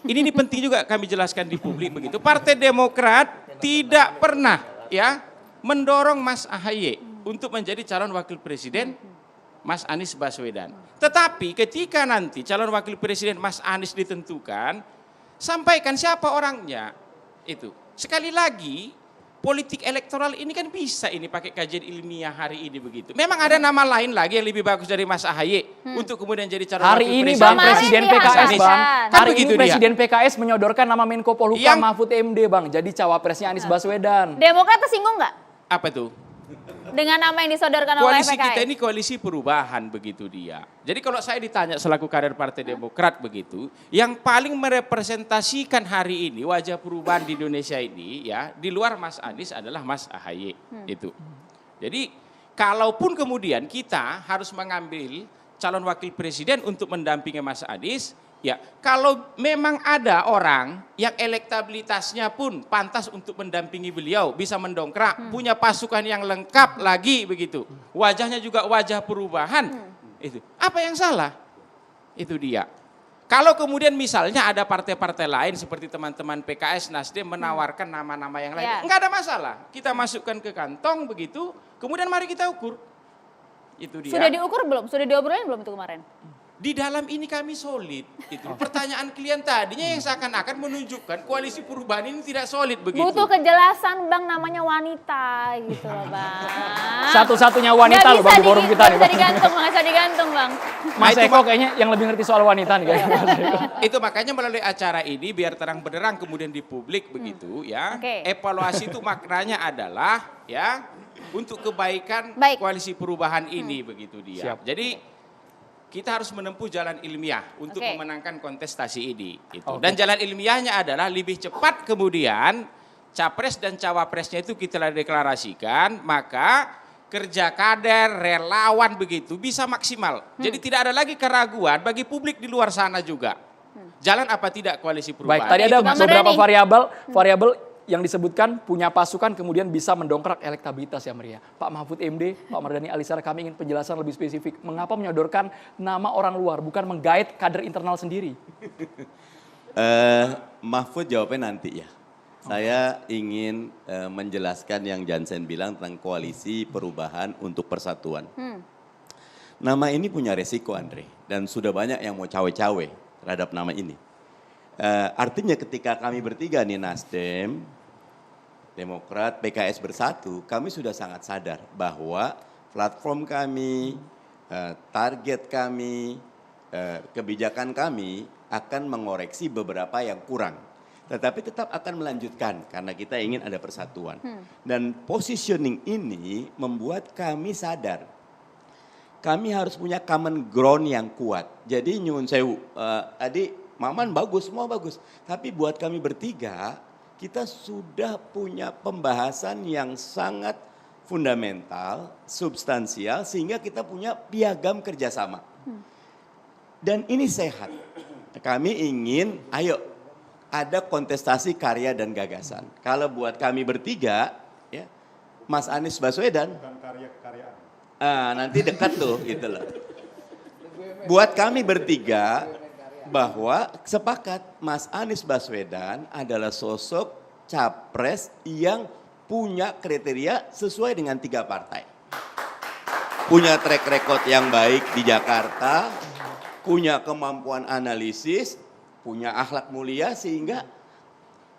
ini penting juga kami jelaskan di publik begitu. Partai Demokrat tidak pernah ya mendorong Mas AHY untuk menjadi calon wakil presiden Mas Anies Baswedan. Tetapi ketika nanti calon wakil presiden Mas Anies ditentukan, sampaikan siapa orangnya. Itu. Sekali lagi, politik elektoral ini kan bisa ini pakai kajian ilmiah hari ini begitu. Memang ada nama lain lagi yang lebih bagus dari Mas AHY untuk kemudian jadi calon hari wakil ini presiden. Bang Presiden PKS Bang. Kan Hari begitu ini dia. Presiden PKS menyodorkan nama Menko Polhukam Mahfud MD Bang. Jadi cawapresnya Anies Baswedan. Demokrat tersinggung nggak Apa tuh? dengan nama yang disodorkan oleh Koalisi PKS? kita ini koalisi perubahan begitu dia. Jadi kalau saya ditanya selaku kader Partai Demokrat begitu, yang paling merepresentasikan hari ini wajah perubahan di Indonesia ini ya, di luar Mas Anies adalah Mas AHY itu. Jadi kalaupun kemudian kita harus mengambil calon wakil presiden untuk mendampingi Mas Anies, ya kalau memang ada orang yang elektabilitasnya pun pantas untuk mendampingi beliau, bisa mendongkrak, punya pasukan yang lengkap lagi begitu, wajahnya juga wajah perubahan, itu apa yang salah? Itu dia. Kalau kemudian misalnya ada partai-partai lain seperti teman-teman PKS, Nasdem menawarkan nama-nama yang lain, enggak ada masalah, kita masukkan ke kantong begitu, kemudian mari kita ukur. Itu dia. Sudah diukur belum? Sudah diobrolin belum itu kemarin? Di dalam ini kami solid. Itu pertanyaan klien tadinya yang seakan-akan menunjukkan koalisi perubahan ini tidak solid begitu. Butuh kejelasan Bang, namanya wanita gitu loh Bang. Satu-satunya wanita loh Bang di forum kita nih. Nggak bisa digantung Bang. Mas Eko kayaknya yang lebih ngerti soal wanita nih kayaknya. Itu makanya melalui acara ini biar terang benderang kemudian di publik begitu ya. Oke. Evaluasi itu maknanya adalah ya untuk kebaikan Baik. koalisi perubahan ini begitu dia. Siap. Jadi kita harus menempuh jalan ilmiah untuk Oke. memenangkan kontestasi ini. Itu. Oke. Dan jalan ilmiahnya adalah lebih cepat kemudian capres dan cawapresnya itu kita deklarasikan, maka kerja kader, relawan begitu bisa maksimal. Jadi tidak ada lagi keraguan bagi publik di luar sana juga. Jalan apa tidak koalisi perubahan. Baik, tadi ada Bang beberapa Mardhani. variabel yang disebutkan punya pasukan kemudian bisa mendongkrak elektabilitas ya Maria. Pak Mahfud MD, Pak Mardhani Alisera, kami ingin penjelasan lebih spesifik. Mengapa menyodorkan nama orang luar, bukan menggait kader internal sendiri? Mahfud jawabnya nanti ya. Saya ingin menjelaskan yang Jansen bilang tentang koalisi perubahan untuk persatuan. Nama ini punya resiko Andre, dan sudah banyak yang mau cawe-cawe terhadap nama ini. Artinya ketika kami bertiga nih Nasdem, Demokrat, PKS bersatu, kami sudah sangat sadar bahwa platform kami, target kami, kebijakan kami akan mengoreksi beberapa yang kurang. Tetapi tetap akan melanjutkan karena kita ingin ada persatuan. Dan positioning ini membuat kami sadar, kami harus punya common ground yang kuat. Jadi nyun sewu, tadi Maman bagus, semua bagus. Tapi buat kami bertiga, kita sudah punya pembahasan yang sangat fundamental, substansial, sehingga kita punya piagam kerjasama. Dan ini sehat. Kami ingin, ayo ada kontestasi karya dan gagasan. Kalau buat kami bertiga, ya, Mas Anies Baswedan, nanti dekat tuh, gitu loh. Buat kami bertiga, bahwa sepakat Mas Anies Baswedan adalah sosok capres yang punya kriteria sesuai dengan 3 partai. Punya track record yang baik di Jakarta, punya kemampuan analisis, punya akhlak mulia sehingga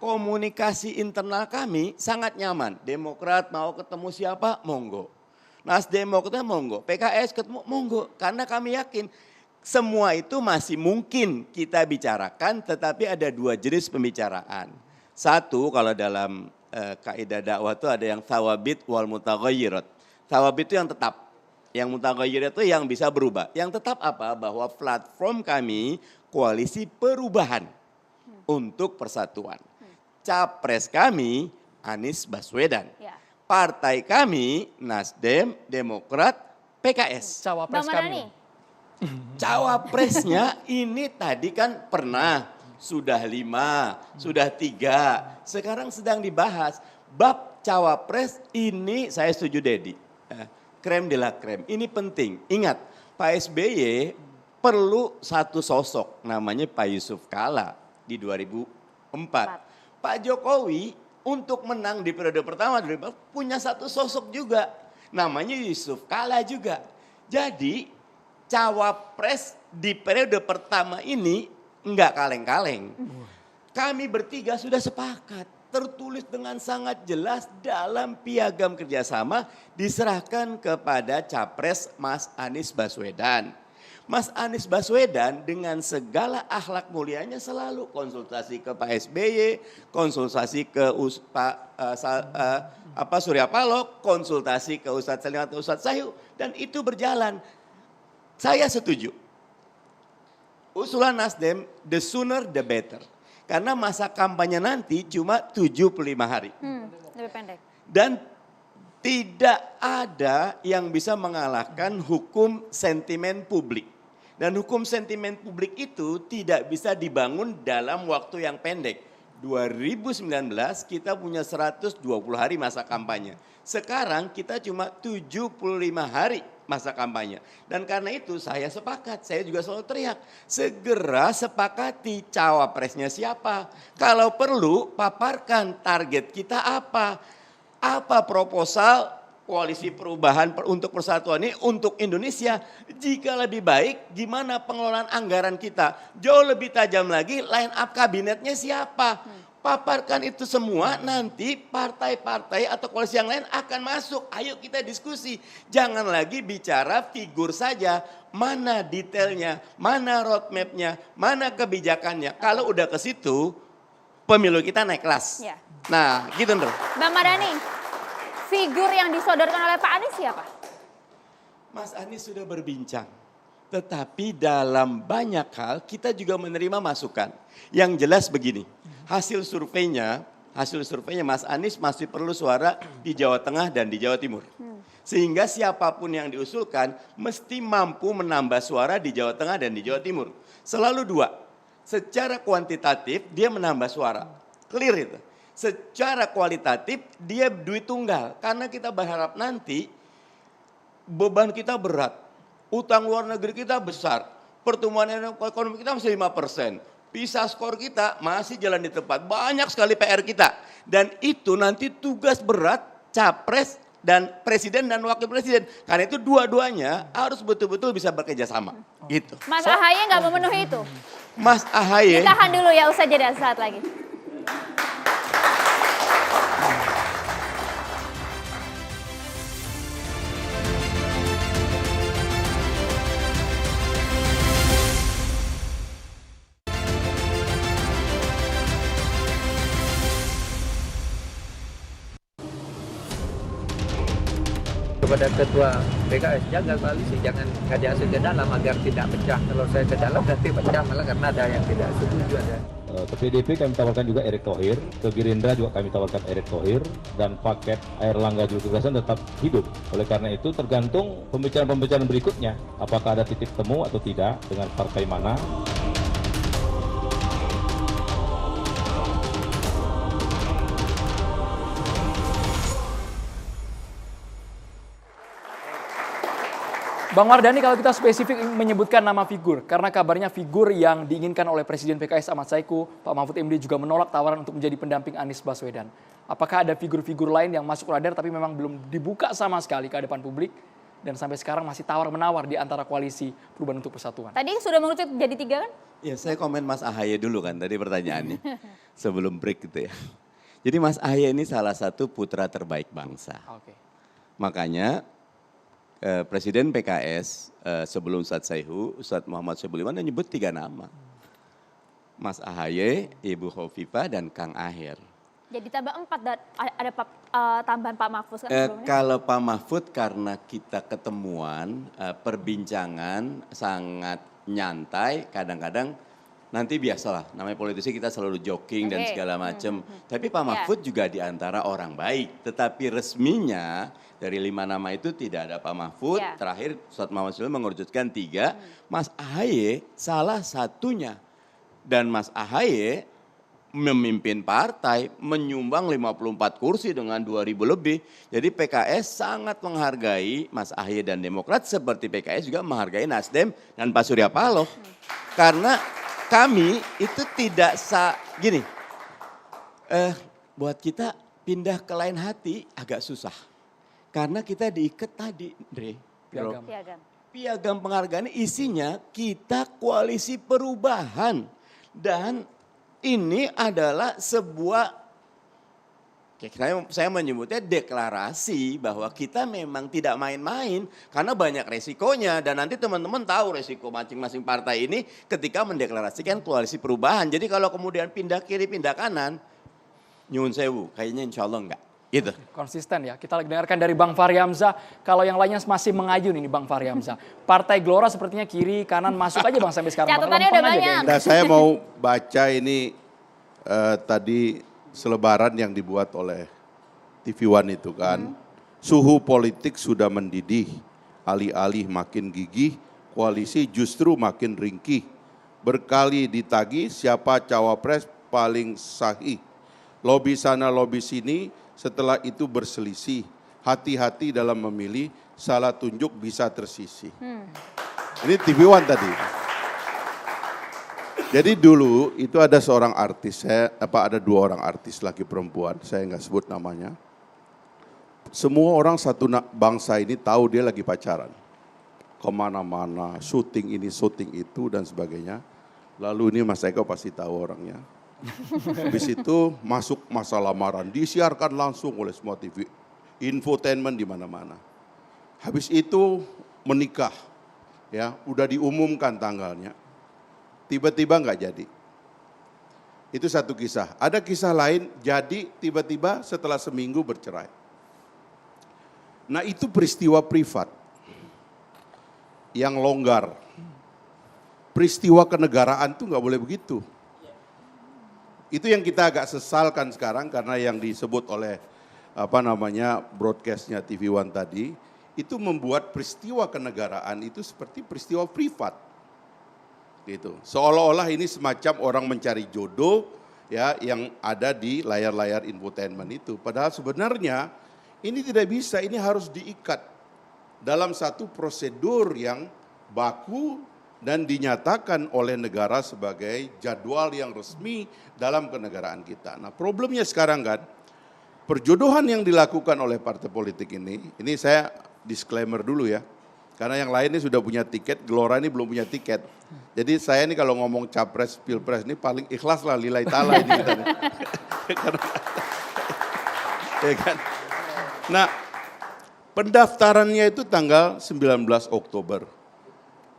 komunikasi internal kami sangat nyaman. Demokrat mau ketemu siapa? Monggo. Nasdem mau ketemu? Monggo. PKS ketemu? Monggo. Karena kami yakin semua itu masih mungkin kita bicarakan, tetapi ada 2 jenis pembicaraan. Satu, kalau dalam kaidah dakwah itu ada yang thawabit wal mutaghayyirat. Thawabit itu yang tetap, yang mutaghayyirat itu yang bisa berubah. Yang tetap apa? Bahwa platform kami koalisi perubahan untuk persatuan. Capres kami Anies Baswedan. Ya. Partai kami Nasdem, Demokrat, PKS. Cawapres Bang kami. Mardhani. Cawapresnya ini tadi kan pernah, sudah 5, sudah 3, sekarang sedang dibahas. Bab cawapres ini saya setuju Dedi, krem de la krem, ini penting. Ingat Pak SBY perlu satu sosok namanya Pak Yusuf Kalla di 2004. Pak Jokowi untuk menang di periode pertama punya satu sosok juga namanya Yusuf Kalla juga. Jadi cawapres di periode pertama ini enggak kaleng-kaleng. Kami bertiga sudah sepakat, tertulis dengan sangat jelas dalam piagam kerjasama diserahkan kepada capres Mas Anies Baswedan. Mas Anies Baswedan dengan segala akhlak mulianya selalu konsultasi ke Pak SBY, konsultasi ke Pak Surya Paloh, konsultasi ke Ustadz Salim atau Ustadz Sahyu, dan itu berjalan. Saya setuju. Usulan Nasdem, the sooner the better. Karena masa kampanye nanti cuma 75 hari. Lebih pendek. Dan tidak ada yang bisa mengalahkan hukum sentimen publik. Dan hukum sentimen publik itu tidak bisa dibangun dalam waktu yang pendek. 2019 kita punya 120 hari masa kampanye. Sekarang kita cuma 75 hari masa kampanye. Dan karena itu saya sepakat, saya juga selalu teriak, segera sepakati cawapresnya siapa. Kalau perlu paparkan target kita apa. Apa proposal koalisi perubahan untuk persatuan ini untuk Indonesia. Jika lebih baik, gimana pengelolaan anggaran kita? Jauh lebih tajam lagi, line up kabinetnya siapa? Paparkan itu semua, nanti partai-partai atau koalisi yang lain akan masuk. Ayo kita diskusi. Jangan lagi bicara figur saja. Mana detailnya, mana roadmapnya, mana kebijakannya. Kalau udah ke situ, pemilu kita naik kelas. Ya. Nah, gitu Ndro. Bang Mardhani, figur yang disodorkan oleh Pak Anies siapa? Mas Anies sudah berbincang. Tetapi dalam banyak hal kita juga menerima masukan. Yang jelas begini, hasil surveinya Mas Anies masih perlu suara di Jawa Tengah dan di Jawa Timur. Sehingga siapapun yang diusulkan mesti mampu menambah suara di Jawa Tengah dan di Jawa Timur. Selalu dua, secara kuantitatif dia menambah suara, clear itu. Secara kualitatif dia duit tunggal, karena kita berharap nanti beban kita berat, utang luar negeri kita besar, pertumbuhan ekonomi kita masih 5%, PISA skor kita masih jalan di tempat, banyak sekali PR kita. Dan itu nanti tugas berat capres dan presiden dan wakil presiden. Karena itu dua-duanya harus betul-betul bisa bekerja sama. Gitu. Mas AHY nggak memenuhi itu? Mas AHY. Ditahan dulu ya, usai jeda saat lagi. Kepada ketua PKS, jaga koalisi, jangan ngajak saya ke dalam agar tidak pecah. Kalau saya ke dalam nanti pecah malah karena ada yang tidak setuju ada. Ke PDIP kami tawarkan juga Erick Thohir, ke Gerindra juga kami tawarkan Erick Thohir, dan paket Airlangga Zulkifli Hasan tetap hidup. Oleh karena itu tergantung pembicaraan-pembicaraan berikutnya, apakah ada titik temu atau tidak dengan partai mana. Bang Mardhani, kalau kita spesifik menyebutkan nama figur, karena kabarnya figur yang diinginkan oleh Presiden PKS Ahmad Saiku, Pak Mahfud MD juga menolak tawaran untuk menjadi pendamping Anies Baswedan. Apakah ada figur-figur lain yang masuk radar tapi memang belum dibuka sama sekali ke hadapan publik dan sampai sekarang masih tawar-menawar di antara koalisi Perubahan untuk Persatuan? Tadi sudah mengerucut jadi 3 kan? Ya, saya komen Mas AHY dulu kan tadi pertanyaannya sebelum break gitu ya. Jadi Mas AHY ini salah satu putra terbaik bangsa. Oke. Makanya Presiden PKS sebelum Ustadz Saihu, Ustadz Muhammad Soebul Iman menyebut 3 nama. Mas AHY, Ibu Khofifah, dan Kang Aher. Jadi tambah 4 dan ada tambahan Pak Mahfud kan sebelumnya? Kalau Pak Mahfud karena kita ketemuan, perbincangan sangat nyantai, kadang-kadang nanti biasalah, namanya politisi kita selalu joking dan segala macam. Tapi Pak Mahfud juga di antara orang baik, tetapi resminya dari 5 nama itu tidak ada Pak Mahfud. Terakhir Ustadz Muhammad Soebul mengerucutkan 3, Mas AHY salah satunya. Dan Mas AHY memimpin partai, menyumbang 54 kursi dengan 2.000 lebih. Jadi PKS sangat menghargai Mas AHY dan Demokrat, seperti PKS juga menghargai Nasdem dan Pak Surya Paloh. Karena kami itu tidak gini, buat kita pindah ke lain hati agak susah. Karena kita diikat tadi, Dre. Piagam penghargaan isinya kita koalisi perubahan. Dan ini adalah sebuah, saya menyebutnya deklarasi bahwa kita memang tidak main-main. Karena banyak resikonya dan nanti teman-teman tahu resiko masing-masing partai ini ketika mendeklarasikan koalisi perubahan. Jadi kalau kemudian pindah kiri, pindah kanan, nyuwun sewu, kayaknya insya Allah enggak. Gitu. Konsisten ya. Kita lagi dengarkan dari Bang Fahri Hamzah. Kalau yang lainnya masih mengayun ini Bang Fahri Hamzah. Partai Gelora sepertinya kiri, kanan masuk aja Bang sampai sekarang. Catatannya udah banyak. Nah, saya mau baca ini tadi selebaran yang dibuat oleh TV One itu kan. Suhu politik sudah mendidih, alih-alih makin gigih, koalisi justru makin ringkih. Berkali ditagih siapa cawapres paling sahih. Lobi sana, lobi sini, setelah itu berselisih. Hati-hati dalam memilih, salah tunjuk bisa tersisih. Ini TV One tadi. Jadi dulu itu ada seorang artis, ada 2 orang artis laki perempuan, saya nggak sebut namanya. semua orang satu bangsa ini tahu dia lagi pacaran. Kemana-mana, syuting ini, syuting itu, dan sebagainya. Lalu ini Mas Eko pasti tahu orangnya. Habis itu masuk masa lamaran, disiarkan langsung oleh semua TV. Infotainment di mana-mana. Habis itu menikah, ya udah diumumkan tanggalnya. Tiba-tiba nggak jadi. Itu satu kisah. Ada kisah lain, jadi tiba-tiba setelah seminggu bercerai. Nah itu peristiwa privat yang longgar. Peristiwa kenegaraan tuh nggak boleh begitu. Itu yang kita agak sesalkan sekarang karena yang disebut oleh broadcastnya TV One tadi, itu membuat peristiwa kenegaraan itu seperti peristiwa privat. Gitu. Seolah-olah ini semacam orang mencari jodoh ya yang ada di layar-layar infotainment itu. Padahal sebenarnya ini tidak bisa, ini harus diikat dalam satu prosedur yang baku dan dinyatakan oleh negara sebagai jadwal yang resmi dalam kenegaraan kita. Nah problemnya sekarang kan, perjodohan yang dilakukan oleh partai politik ini saya disclaimer dulu ya. Karena yang lain ini sudah punya tiket, Gelora ini belum punya tiket. Jadi saya ini kalau ngomong capres, pilpres ini paling ikhlas lah lillahi ta'ala ini kita. Ya kan? Nah, pendaftarannya itu tanggal 19 Oktober.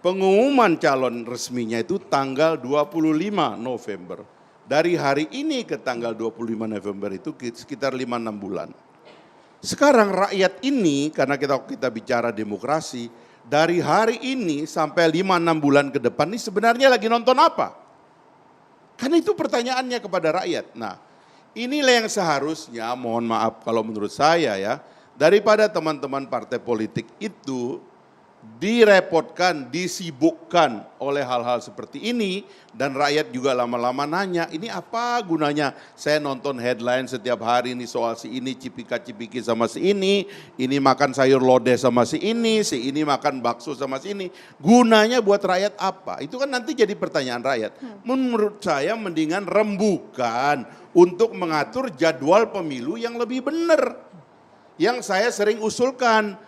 Pengumuman calon resminya itu tanggal 25 November. Dari hari ini ke tanggal 25 November itu sekitar 5-6 bulan. Sekarang rakyat ini, karena kita bicara demokrasi, dari hari ini sampai 5-6 bulan ke depan ini sebenarnya lagi nonton apa? Kan itu pertanyaannya kepada rakyat. Nah, inilah yang seharusnya, mohon maaf kalau menurut saya ya, daripada teman-teman partai politik itu direpotkan, disibukkan oleh hal-hal seperti ini, dan rakyat juga lama-lama nanya, ini apa gunanya saya nonton headline setiap hari ini soal si ini cipika-cipiki sama si ini makan sayur lodeh sama si ini makan bakso sama si ini, gunanya buat rakyat apa? Itu kan nanti jadi pertanyaan rakyat. Menurut saya mendingan rembukan untuk mengatur jadwal pemilu yang lebih benar. Yang saya sering usulkan,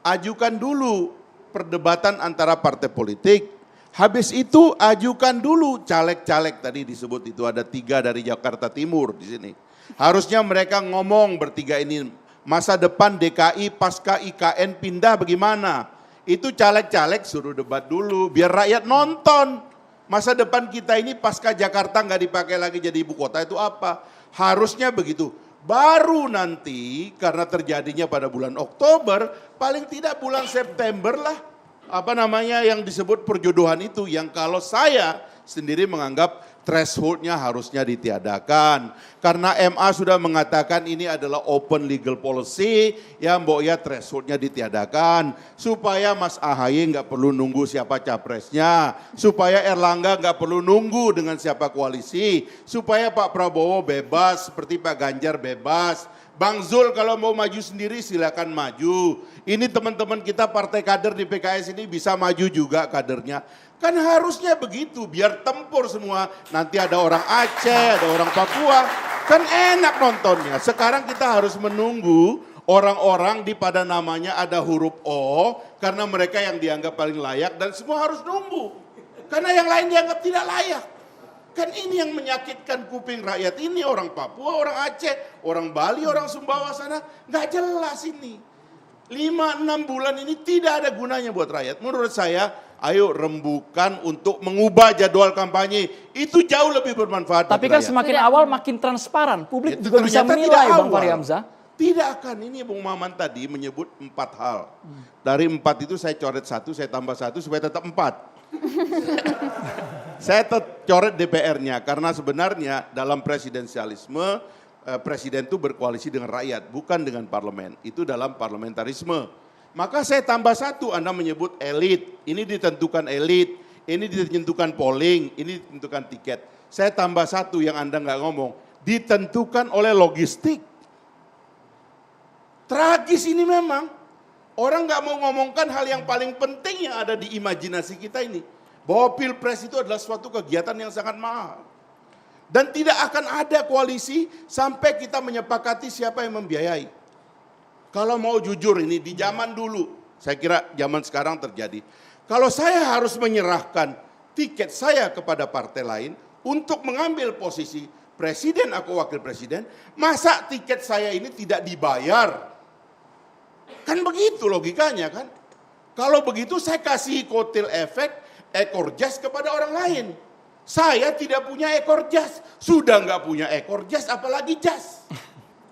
ajukan dulu perdebatan antara partai politik, habis itu ajukan dulu caleg-caleg tadi disebut itu ada 3 dari Jakarta Timur di sini. Harusnya mereka ngomong bertiga ini masa depan DKI pasca IKN pindah bagaimana? Itu caleg-caleg suruh debat dulu biar rakyat nonton. Masa depan kita ini pasca Jakarta nggak dipakai lagi jadi ibu kota itu apa? Harusnya begitu. Baru nanti karena terjadinya pada bulan Oktober, paling tidak bulan September lah, yang disebut perjodohan itu, yang kalau saya sendiri menganggap thresholdnya harusnya ditiadakan. Karena MA sudah mengatakan ini adalah open legal policy, ya mbok ya thresholdnya ditiadakan. Supaya Mas AHY nggak perlu nunggu siapa capresnya, supaya Erlangga nggak perlu nunggu dengan siapa koalisi, supaya Pak Prabowo bebas seperti Pak Ganjar bebas. Bang Zul kalau mau maju sendiri silakan maju. Ini teman-teman kita partai kader di PKS ini bisa maju juga kadernya. Kan harusnya begitu, biar tempur semua. Nanti ada orang Aceh, ada orang Papua, kan enak nontonnya. Sekarang kita harus menunggu orang-orang di pada namanya ada huruf O, karena mereka yang dianggap paling layak dan semua harus nunggu. Karena yang lain dianggap tidak layak. Kan ini yang menyakitkan kuping rakyat ini, orang Papua, orang Aceh, orang Bali, orang Sumbawa sana, nggak jelas ini. 5-6 bulan ini tidak ada gunanya buat rakyat. Menurut saya, ayo rembukan untuk mengubah jadwal kampanye. Itu jauh lebih bermanfaat. Tapi kan semakin awal makin transparan. Publik juga bisa menilai Bang Fahri Hamzah. Tidak akan, ini Bung Maman tadi menyebut 4 hal. Dari 4 itu saya coret 1, saya tambah 1 supaya tetap 4. Saya coret DPR-nya karena sebenarnya dalam presidensialisme, presiden itu berkoalisi dengan rakyat, bukan dengan parlemen. Itu dalam parlamentarisme. Maka saya tambah 1, Anda menyebut elit. Ini ditentukan elit, ini ditentukan polling, ini ditentukan tiket. Saya tambah 1 yang Anda nggak ngomong, ditentukan oleh logistik. Tragis ini memang. Orang nggak mau ngomongkan hal yang paling penting yang ada di imajinasi kita ini. Bahwa pilpres itu adalah suatu kegiatan yang sangat mahal. Dan tidak akan ada koalisi sampai kita menyepakati siapa yang membiayai. Kalau mau jujur ini di zaman dulu, saya kira zaman sekarang terjadi. Kalau saya harus menyerahkan tiket saya kepada partai lain untuk mengambil posisi presiden atau wakil presiden, masa tiket saya ini tidak dibayar? Kan begitu logikanya kan? Kalau begitu saya kasih kotel efek ekor jas kepada orang lain. Saya tidak punya ekor jas, sudah nggak punya ekor jas apalagi jas.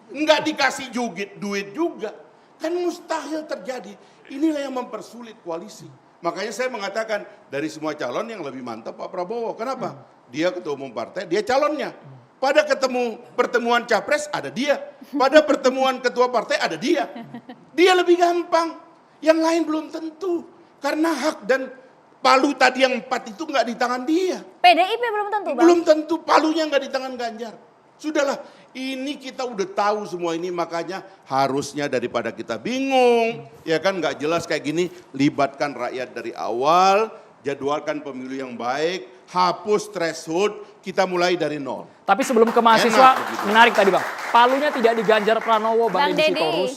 Nggak dikasih duit juga. Kan mustahil terjadi. Inilah yang mempersulit koalisi. Makanya saya mengatakan dari semua calon yang lebih mantap Pak Prabowo. Kenapa? Dia ketua umum partai, dia calonnya. Pada pertemuan capres ada dia. Pada pertemuan ketua partai ada dia. Dia lebih gampang. Yang lain belum tentu. Karena hak dan palu tadi yang 4 itu nggak di tangan dia. PDIP belum tentu, Bang. Belum tentu, palunya nggak di tangan Ganjar. Sudahlah, ini kita udah tahu semua ini, makanya harusnya daripada kita bingung, ya kan nggak jelas kayak gini, libatkan rakyat dari awal, jadwalkan pemilu yang baik, hapus threshold, kita mulai dari nol. Tapi sebelum ke mahasiswa, menarik tadi Bang. Palunya tidak di Ganjar Pranowo, Bang Deddy Sitorus.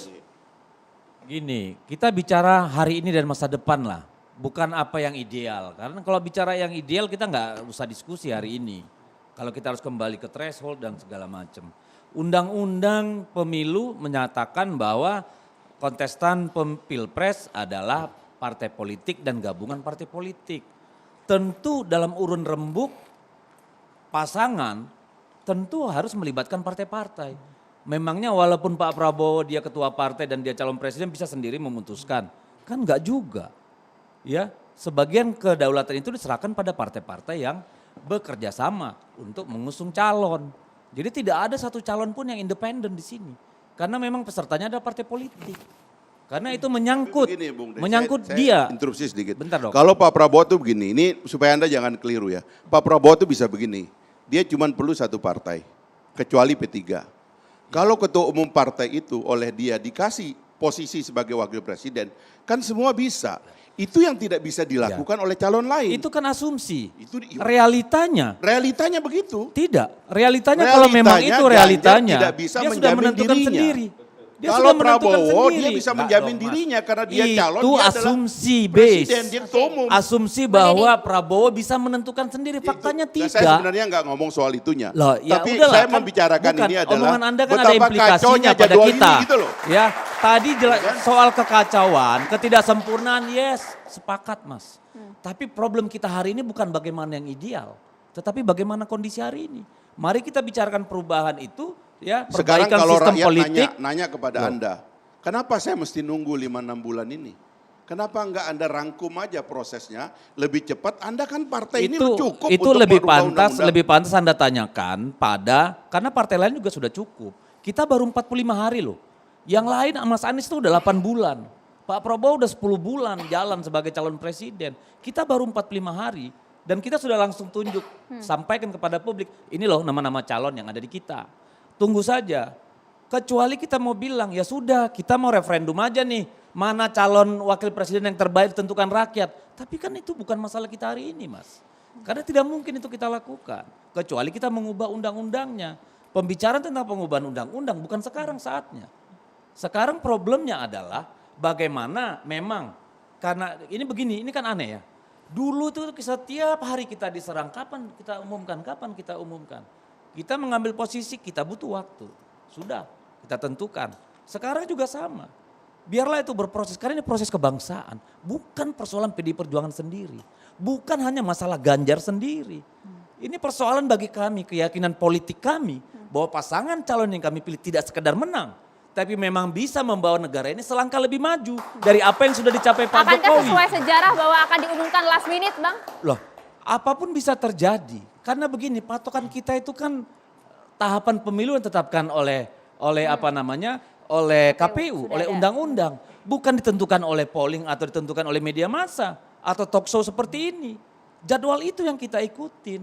Gini, kita bicara hari ini dan masa depan lah. Bukan apa yang ideal. Karena kalau bicara yang ideal kita nggak usah diskusi hari ini. Kalau kita harus kembali ke threshold dan segala macam. Undang-undang pemilu menyatakan bahwa kontestan pilpres adalah partai politik dan gabungan partai politik. Tentu dalam urun rembuk pasangan tentu harus melibatkan partai-partai. Memangnya walaupun Pak Prabowo dia ketua partai dan dia calon presiden bisa sendiri memutuskan? Kan enggak juga. Ya, sebagian kedaulatan itu diserahkan pada partai-partai yang bekerja sama untuk mengusung calon. Jadi tidak ada satu calon pun yang independen di sini. Karena memang pesertanya ada partai politik. Karena itu menyangkut, Begini, Bung Dey, menyangkut saya dia. Interupsi sedikit. Bentar dong. Kalau Pak Prabowo tuh begini, ini supaya Anda jangan keliru ya. Pak Prabowo tuh bisa begini, dia cuma perlu satu partai, kecuali P3. Kalau ketua umum partai itu oleh dia dikasih posisi sebagai wakil presiden, kan semua bisa. Itu yang tidak bisa dilakukan oleh calon lain. Itu kan asumsi. Itu realitanya. Realitanya begitu. Tidak. Realitanya kalau memang itu realitanya, tidak bisa dia sudah menentukan dirinya. sendiri. Dia Kalau sudah menentukan Prabowo sendiri. dia bisa menjamin dirinya karena dia calon, itu dia asumsi adalah base. presiden, dia ketua umum. Asumsi bahwa Prabowo bisa menentukan sendiri. Faktanya Nah, tidak. saya sebenarnya nggak ngomong soal itunya. Loh, ya tapi udahlah, saya kan membicarakan bukan, ini adalah omongan Anda kan ada betapa implikasinya kacaunya pada jadwal kita. ini gitu loh. Ya, tadi soal kekacauan, ketidaksempurnaan, yes, sepakat Mas. Tapi problem kita hari ini bukan bagaimana yang ideal, tetapi bagaimana kondisi hari ini. Mari kita bicarakan perubahan itu, ya, Sekarang perbaikan kalau sistem rakyat politik. nanya kepada Anda, kenapa saya mesti nunggu 5-6 bulan ini? Kenapa enggak Anda rangkum aja prosesnya lebih cepat? Anda kan partai ini cukup itu untuk lebih merubah pantas, undang-undang. lebih pantas Anda tanyakan karena partai lain juga sudah cukup. Kita baru 45 hari loh. Yang lain Mas Anies itu udah 8 bulan. Pak Prabowo udah 10 bulan jalan sebagai calon presiden. Kita baru 45 hari dan kita sudah langsung tunjuk, sampaikan kepada publik, ini loh nama-nama calon yang ada di kita. Tunggu saja. Kecuali kita mau bilang, ya sudah kita mau referendum aja nih. Mana calon wakil presiden yang terbaik ditentukan rakyat. Tapi kan itu bukan masalah kita hari ini Mas. Karena tidak mungkin itu kita lakukan. Kecuali kita mengubah undang-undangnya. Pembicaraan tentang pengubahan undang-undang bukan sekarang saatnya. Sekarang problemnya adalah bagaimana memang. Karena ini begini, ini kan aneh ya. Dulu tuh setiap hari kita diserang, kapan kita umumkan. Kita mengambil posisi, kita butuh waktu. Sudah, kita tentukan. Sekarang juga sama. Biarlah itu berproses, karena ini proses kebangsaan. Bukan persoalan PDI Perjuangan sendiri. Bukan hanya masalah Ganjar sendiri. Ini persoalan bagi kami, keyakinan politik kami. Bahwa pasangan calon yang kami pilih tidak sekedar menang. Tapi memang bisa membawa negara ini selangkah lebih maju dari apa yang sudah dicapai Pak Jokowi. Akankah sesuai sejarah bahwa akan diumumkan last minute Bang? Loh, apapun bisa terjadi. Karena begini, patokan kita itu kan tahapan pemilu yang ditetapkan oleh oleh KPU, oleh undang-undang. Bukan ditentukan oleh polling atau ditentukan oleh media massa atau talk show seperti ini. Jadwal itu yang kita ikutin.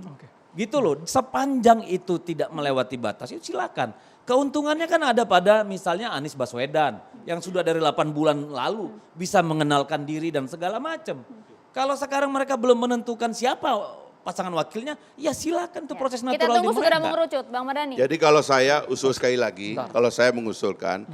Gitu loh, sepanjang itu tidak melewati batas, itu silakan. Keuntungannya kan ada pada misalnya Anies Baswedan yang sudah dari 8 bulan lalu bisa mengenalkan diri dan segala macam. Kalau sekarang mereka belum menentukan siapa pasangan wakilnya, ya silakan itu proses natural. Kita tunggu segera mengerucut, Bang Mardhani. Jadi kalau saya usul sekali lagi, kalau saya mengusulkan,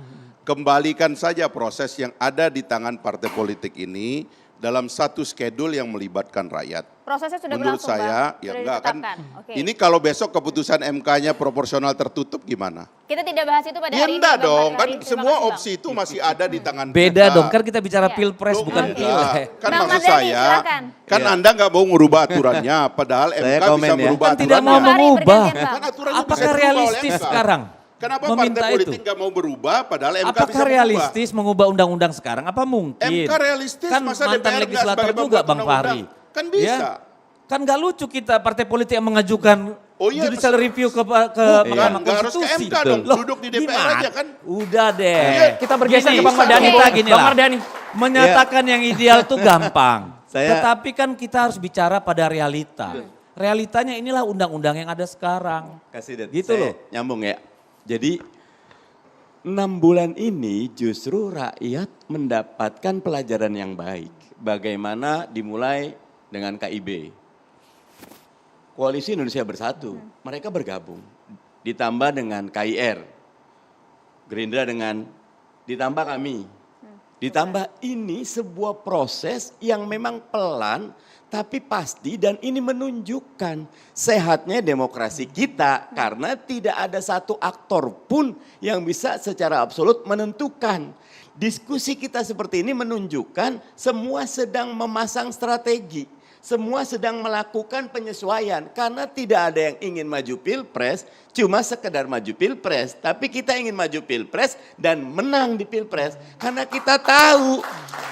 kembalikan saja proses yang ada di tangan partai politik ini dalam satu schedule yang melibatkan rakyat. Prosesnya sudah Menurut berlangsung, saya, Bang? ya Sudah enggak kan. ditetapkan? Oke. Ini kalau besok keputusan MK-nya proporsional tertutup gimana? Kita tidak bahas itu pada Ya hari ini. enggak Bang dong, Fahri. kan Terima semua kasih, Bang. opsi itu masih ada di tangan Beda kita. dong, kan kita bicara Iya. pilpres Loh, bukan enggak. pileg. Kan Bang maksud Mardhani, saya, silakan. kan Iya. Anda nggak mau merubah aturannya, padahal Saya MK komen bisa ya. merubah Kan tidak mau Bang Fahri, mengubah. bergantian, Bang. Kan aturannya bisa Apakah dirubah oleh realistis MK. sekarang Kenapa meminta partai itu? politik nggak mau berubah, padahal MK bisa Apakah merubah? realistis mengubah undang-undang sekarang? Apa mungkin? MK realistis, kan masa mantan DPR nggak legislator sebagai juga pembuat Bang Fahri. undang-undang? Kan bisa. Kan gak lucu kita partai politik yang mengajukan Oh iya, judicial betul. review ke Bukan, Mahkamah nggak harus ke Konstitusi. MK dong, Loh, duduk di DPR gimana? aja kan. Udah deh. Iya, Kita bergeser Gini, ke Bang Mardhani. kita gini Bang lah. Mardhani. Menyatakan yang ideal tuh gampang. Saya- Tetapi kan kita harus bicara pada realita. Realitanya inilah undang-undang yang ada sekarang. Kasih Det, Gitu saya loh. nyambung ya. Jadi 6 bulan ini justru rakyat mendapatkan pelajaran yang baik. Bagaimana dimulai dengan KIB. Koalisi Indonesia Bersatu, mereka bergabung. Ditambah dengan KIR, Gerindra ditambah kami. Ditambah ini sebuah proses yang memang pelan tapi pasti dan ini menunjukkan sehatnya demokrasi kita karena tidak ada satu aktor pun yang bisa secara absolut menentukan. Diskusi kita seperti ini menunjukkan semua sedang memasang strategi. Semua sedang melakukan penyesuaian karena tidak ada yang ingin maju pilpres cuma sekedar maju pilpres. Tapi kita ingin maju pilpres dan menang di pilpres. Karena kita tahu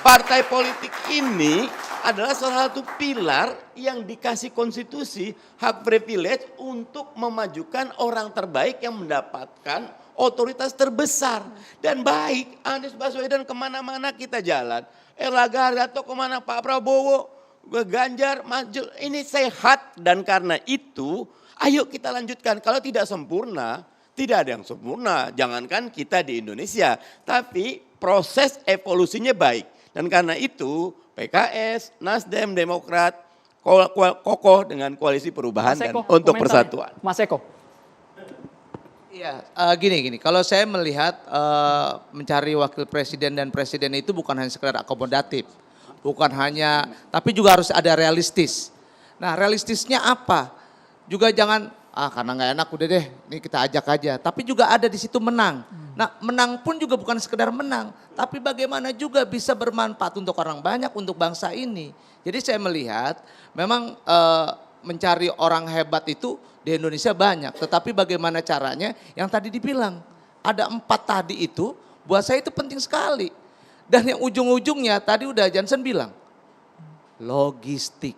partai politik ini adalah salah satu pilar yang dikasih konstitusi hak privilege untuk memajukan orang terbaik yang mendapatkan otoritas terbesar. Dan baik Anies Baswedan kemana-mana kita jalan. Erlangga Hartarto kemana, Pak Prabowo, Ganjar maju, ini sehat dan karena itu ayo kita lanjutkan. Kalau tidak sempurna, tidak ada yang sempurna. Jangankan kita di Indonesia, tapi proses evolusinya baik. Dan karena itu PKS, Nasdem, Demokrat kokoh dengan koalisi perubahan Mas dan Eko, untuk komentar. persatuan. Mas Eko. Iya, gini. Kalau saya melihat mencari wakil presiden dan presiden itu bukan hanya sekedar akomodatif. Bukan hanya, tapi juga harus ada realistis. Nah realistisnya apa? Juga jangan, karena nggak enak udah deh, ini kita ajak aja. Tapi juga ada di situ menang. Nah menang pun juga bukan sekedar menang. Tapi bagaimana juga bisa bermanfaat untuk orang banyak, untuk bangsa ini. Jadi saya melihat memang mencari orang hebat itu di Indonesia banyak. Tetapi bagaimana caranya yang tadi dibilang. Ada 4 tadi itu buat saya itu penting sekali. Dan yang ujung-ujungnya tadi udah Jansen bilang, logistik.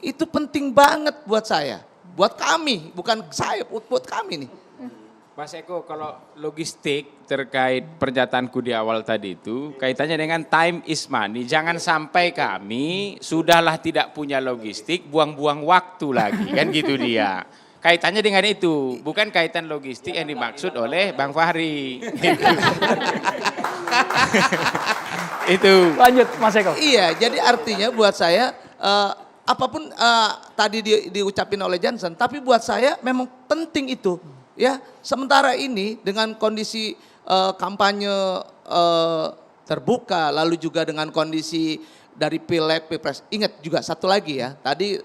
Itu penting banget buat saya, buat kami, bukan saya, buat kami nih. Mas Eko, kalau logistik terkait pernyataanku di awal tadi itu, kaitannya dengan time is money. Jangan sampai kami sudahlah tidak punya logistik, buang-buang waktu lagi, kan gitu dia. Kaitannya dengan itu, bukan kaitan logistik yang dimaksud oleh Bang Fahri. Itu. Lanjut Mas Eko. Iya, jadi artinya buat saya apapun tadi diucapin oleh Jansen, tapi buat saya memang penting itu. Ya, sementara ini dengan kondisi kampanye terbuka, lalu juga dengan kondisi dari pileg, pilpres. Ingat juga satu lagi ya, tadi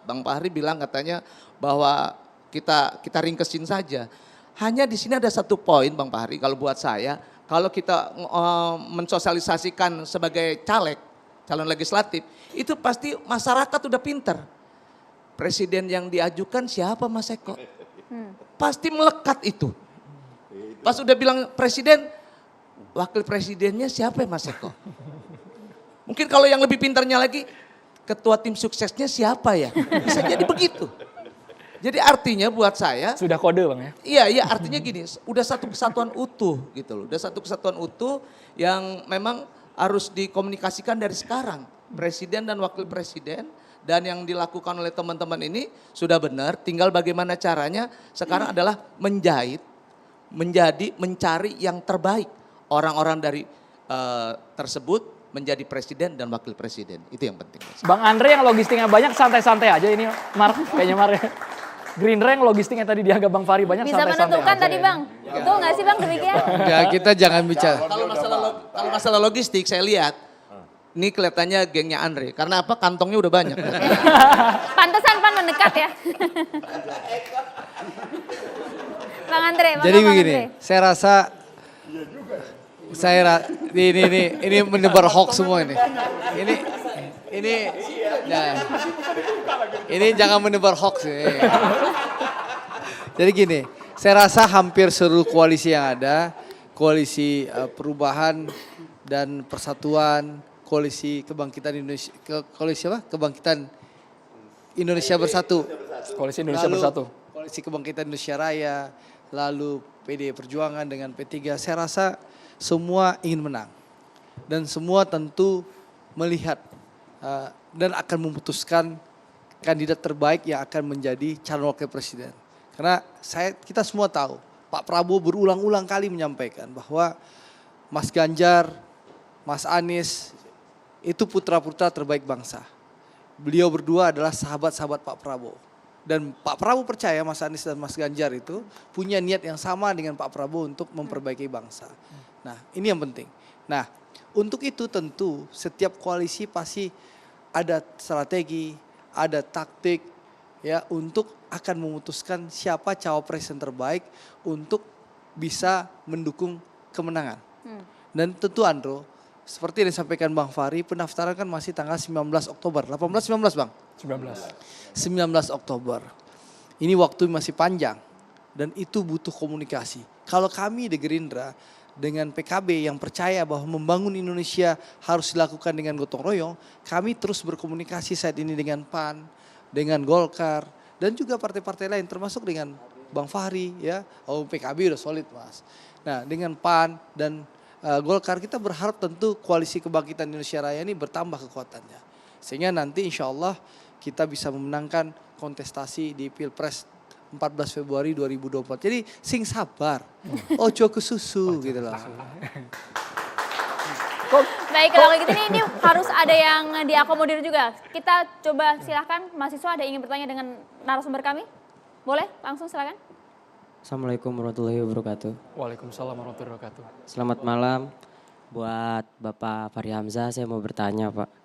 Bang Fahri bilang katanya bahwa kita ringkesin saja. Hanya di sini ada satu poin Bang Fahri, kalau buat saya, kalau kita mensosialisasikan sebagai caleg, calon legislatif, itu pasti masyarakat udah pinter. Presiden yang diajukan siapa Mas Eko? Pasti melekat itu. Pas udah bilang presiden, wakil presidennya siapa ya Mas Eko? Mungkin kalau yang lebih pintarnya lagi, ketua tim suksesnya siapa ya? Bisa jadi begitu. Jadi artinya buat saya. Sudah kode Bang ya? Iya artinya gini, udah satu kesatuan utuh gitu loh. Udah satu kesatuan utuh yang memang harus dikomunikasikan dari sekarang. Presiden dan wakil presiden. Dan yang dilakukan oleh teman-teman ini sudah benar, tinggal bagaimana caranya sekarang adalah mencari yang terbaik. Orang-orang dari tersebut menjadi presiden dan wakil presiden, itu yang penting. Bang Andre yang logistiknya banyak santai-santai aja ini Mar, kayaknya Mar. Gerindra yang logistiknya tadi dianggap Bang Fahri banyak Bisa santai-santai menentukan aja tadi ya. Bang. Betul nggak sih Bang demikian? Ya kita jangan bicara. Kalau masalah logistik saya lihat, ini kelihatannya gengnya Andre. Karena apa? Kantongnya udah banyak. Pantesan Pan mendekat ya. Bang Andre, Bang Jadi Bang begini, Andre. saya rasa ini menebar hoax semua ini. Ini jangan menebar hoax ya. Jadi gini, saya rasa hampir seluruh koalisi yang ada, koalisi perubahan dan persatuan, koalisi kebangkitan Indonesia, koalisi apa? Kebangkitan Indonesia Bersatu. Koalisi Indonesia Lalu, Bersatu. Koalisi Kebangkitan Indonesia Raya, lalu PDI Perjuangan dengan P3. Saya rasa semua ingin menang. Dan semua tentu melihat dan akan memutuskan kandidat terbaik yang akan menjadi calon wakil presiden. Karena kita semua tahu, Pak Prabowo berulang-ulang kali menyampaikan bahwa Mas Ganjar, Mas Anies itu putra-putra terbaik bangsa. Beliau berdua adalah sahabat-sahabat Pak Prabowo. Dan Pak Prabowo percaya Mas Anies dan Mas Ganjar itu punya niat yang sama dengan Pak Prabowo untuk memperbaiki bangsa. Nah ini yang penting. Nah untuk itu tentu setiap koalisi pasti ada strategi, ada taktik ya untuk akan memutuskan siapa cawapres yang terbaik untuk bisa mendukung kemenangan. Dan tentu Andro, seperti yang disampaikan Bang Fahri, pendaftaran kan masih tanggal 19 Oktober. 18-19 Bang? 19 Oktober. Ini waktu masih panjang dan itu butuh komunikasi. Kalau kami di Gerindra dengan PKB yang percaya bahwa membangun Indonesia harus dilakukan dengan gotong royong, kami terus berkomunikasi saat ini dengan PAN, dengan Golkar dan juga partai-partai lain termasuk dengan Bang Fahri ya. Oh PKB udah solid Mas. Nah dengan PAN dan Golkar kita berharap tentu koalisi kebangkitan Indonesia Raya ini bertambah kekuatannya. Sehingga nanti insya Allah kita bisa memenangkan kontestasi di Pilpres 14 Februari 2024. Jadi sing sabar, ojo ke susu gitu loh. Baik kalau gitu ini harus ada yang diakomodir juga. Kita coba silahkan mahasiswa ada yang ingin bertanya dengan narasumber kami? Boleh langsung silakan. Assalamualaikum warahmatullahi wabarakatuh. Waalaikumsalam warahmatullahi wabarakatuh. Selamat malam buat Bapak Fahri Hamzah. Saya mau bertanya Pak.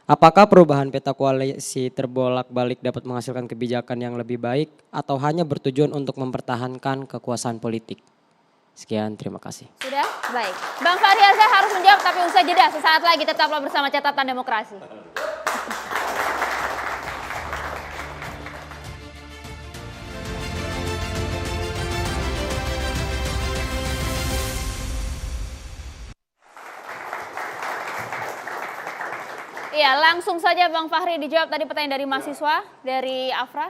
Apakah perubahan peta koalisi terbolak-balik dapat menghasilkan kebijakan yang lebih baik atau hanya bertujuan untuk mempertahankan kekuasaan politik? Sekian, terima kasih. Sudah? Baik. Bang Fahri Hamzah harus menjawab tapi usai jeda. Sesaat lagi tetaplah bersama Catatan Demokrasi. Iya, langsung saja Bang Fahri dijawab tadi pertanyaan dari mahasiswa, dari Afra.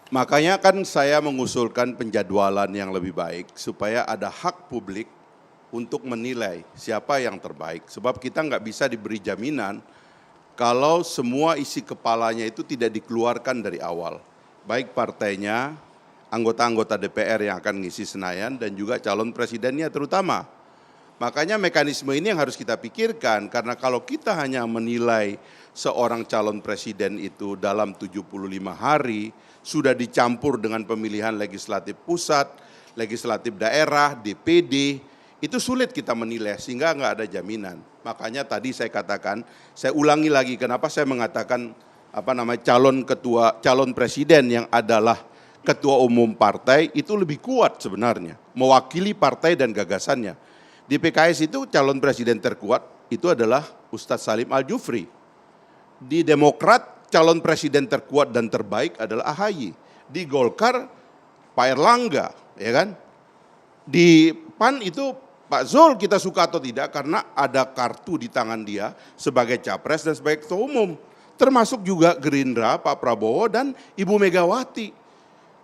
Makanya kan saya mengusulkan penjadwalan yang lebih baik supaya ada hak publik untuk menilai siapa yang terbaik. Sebab kita nggak bisa diberi jaminan kalau semua isi kepalanya itu tidak dikeluarkan dari awal. Baik partainya, anggota-anggota DPR yang akan ngisi Senayan dan juga calon presidennya terutama. Makanya mekanisme ini yang harus kita pikirkan karena kalau kita hanya menilai seorang calon presiden itu dalam 75 hari sudah dicampur dengan pemilihan legislatif pusat, legislatif daerah, DPD, itu sulit kita menilai sehingga nggak ada jaminan. Makanya tadi saya katakan, saya ulangi lagi kenapa saya mengatakan calon presiden yang adalah ketua umum partai itu lebih kuat sebenarnya, mewakili partai dan gagasannya. Di PKS itu calon presiden terkuat itu adalah Ustadz Salim Al-Jufri. Di Demokrat calon presiden terkuat dan terbaik adalah AHY. Di Golkar Pak Erlangga, ya kan? Di PAN itu Pak Zul kita suka atau tidak karena ada kartu di tangan dia sebagai capres dan sebagai ketua umum. Termasuk juga Gerindra, Pak Prabowo dan Ibu Megawati.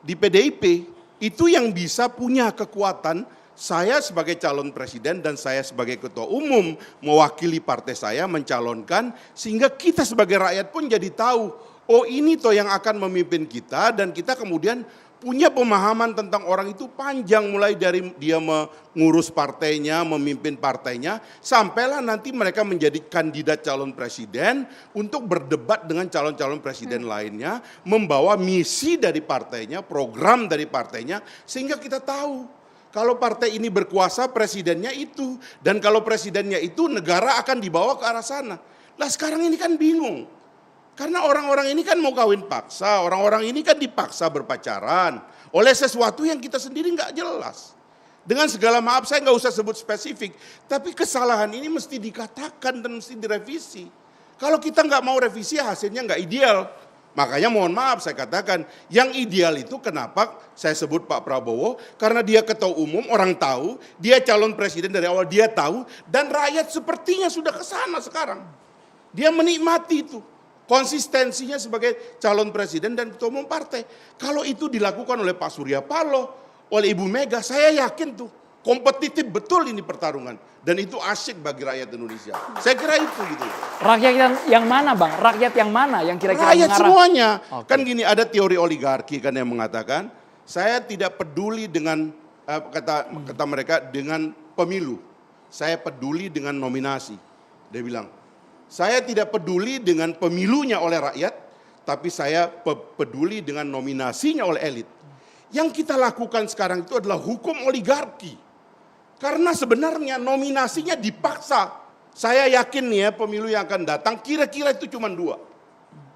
Di PDIP itu yang bisa punya kekuatan. Saya sebagai calon presiden dan saya sebagai ketua umum mewakili partai saya mencalonkan sehingga kita sebagai rakyat pun jadi tahu, oh ini toh yang akan memimpin kita dan kita kemudian punya pemahaman tentang orang itu panjang, mulai dari dia mengurus partainya, memimpin partainya, sampailah nanti mereka menjadi kandidat calon presiden untuk berdebat dengan calon-calon presiden lainnya, membawa misi dari partainya, program dari partainya, sehingga kita tahu kalau partai ini berkuasa presidennya itu, dan kalau presidennya itu negara akan dibawa ke arah sana. Lah sekarang ini kan bingung. Karena orang-orang ini kan mau kawin paksa, orang-orang ini kan dipaksa berpacaran oleh sesuatu yang kita sendiri nggak jelas. Dengan segala maaf saya nggak usah sebut spesifik, tapi kesalahan ini mesti dikatakan dan mesti direvisi. Kalau kita nggak mau revisi hasilnya nggak ideal. Makanya mohon maaf saya katakan, yang ideal itu kenapa saya sebut Pak Prabowo, karena dia ketua umum, orang tahu, dia calon presiden dari awal dia tahu, dan rakyat sepertinya sudah ke sana sekarang. Dia menikmati itu. Konsistensinya sebagai calon presiden dan ketua umum partai. Kalau itu dilakukan oleh Pak Surya Paloh, oleh Ibu Mega, saya yakin tuh kompetitif betul ini pertarungan. Dan itu asyik bagi rakyat Indonesia. Saya kira itu gitu. Rakyat yang mana Bang? Rakyat yang mana yang kira-kira rakyat mengarah? semuanya. Oke. Kan gini, ada teori oligarki kan yang mengatakan, saya tidak peduli dengan, kata mereka, dengan pemilu. Saya peduli dengan nominasi. Dia bilang, saya tidak peduli dengan pemilunya oleh rakyat, tapi saya peduli dengan nominasinya oleh elit. Yang kita lakukan sekarang itu adalah hukum oligarki. Karena sebenarnya nominasinya dipaksa. Saya yakin nih ya pemilu yang akan datang kira-kira itu cuma 2.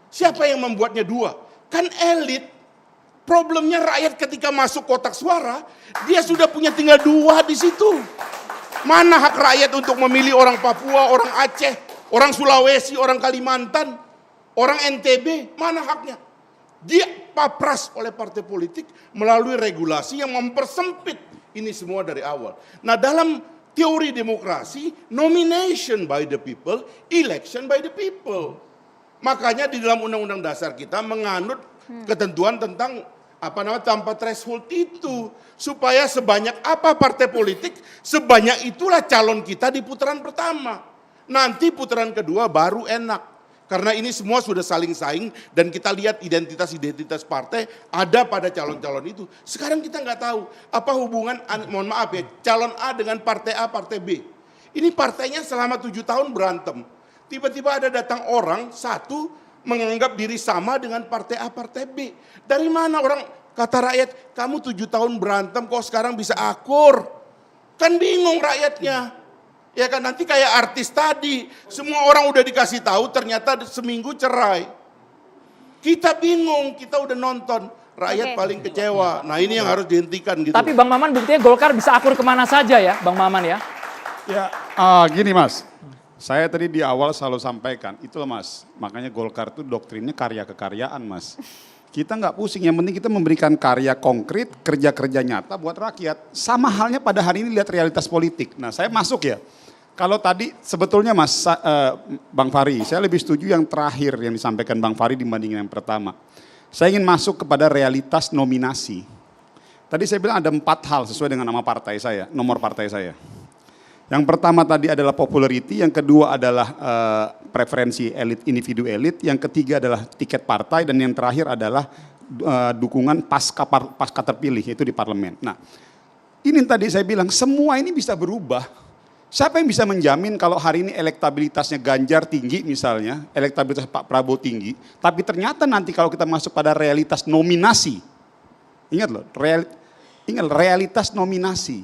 Siapa yang membuatnya 2? Kan elit. Problemnya rakyat ketika masuk kotak suara, dia sudah punya tinggal 2 di situ. Mana hak rakyat untuk memilih orang Papua, orang Aceh, orang Sulawesi, orang Kalimantan, orang NTB, mana haknya? Dia papras oleh partai politik melalui regulasi yang mempersempit ini semua dari awal. Nah dalam teori demokrasi, nomination by the people, election by the people. Makanya di dalam undang-undang dasar kita menganut ketentuan tentang tanpa threshold itu. Supaya sebanyak apa partai politik, sebanyak itulah calon kita di putaran pertama. Nanti putaran kedua baru enak. Karena ini semua sudah saling saing dan kita lihat identitas-identitas partai ada pada calon-calon itu. Sekarang kita nggak tahu apa hubungan, mohon maaf ya, calon A dengan partai A, partai B. Ini partainya selama 7 tahun berantem. Tiba-tiba ada datang orang, satu menganggap diri sama dengan partai A, partai B. Dari mana orang, kata rakyat, kamu 7 tahun berantem kok sekarang bisa akur? Kan bingung rakyatnya. Ya kan nanti kayak artis tadi, semua orang udah dikasih tahu ternyata seminggu cerai. Kita bingung, kita udah nonton, rakyat paling kecewa. Nah ini yang harus dihentikan gitu. Tapi Bang Maman buktinya Golkar bisa akur kemana saja ya Bang Maman ya? Ya gini Mas, saya tadi di awal selalu sampaikan, itulah Mas, makanya Golkar itu doktrinnya karya kekaryaan Mas. Kita nggak pusing, yang penting kita memberikan karya konkret, kerja-kerja nyata buat rakyat. Sama halnya pada hari ini lihat realitas politik. Nah saya masuk ya. Kalau tadi sebetulnya Mas Bang Fahri, saya lebih setuju yang terakhir yang disampaikan Bang Fahri dibandingin yang pertama. Saya ingin masuk kepada realitas nominasi. Tadi saya bilang ada 4 hal sesuai dengan nama partai saya, nomor partai saya. Yang pertama tadi adalah popularity, yang kedua adalah preferensi elit, individu elit, yang ketiga adalah tiket partai, dan yang terakhir adalah dukungan pasca terpilih, yaitu di parlemen. Nah, ini tadi saya bilang semua ini bisa berubah. Siapa yang bisa menjamin kalau hari ini elektabilitasnya Ganjar tinggi misalnya, elektabilitas Pak Prabowo tinggi, tapi ternyata nanti kalau kita masuk pada realitas nominasi, ingat loh, realitas nominasi,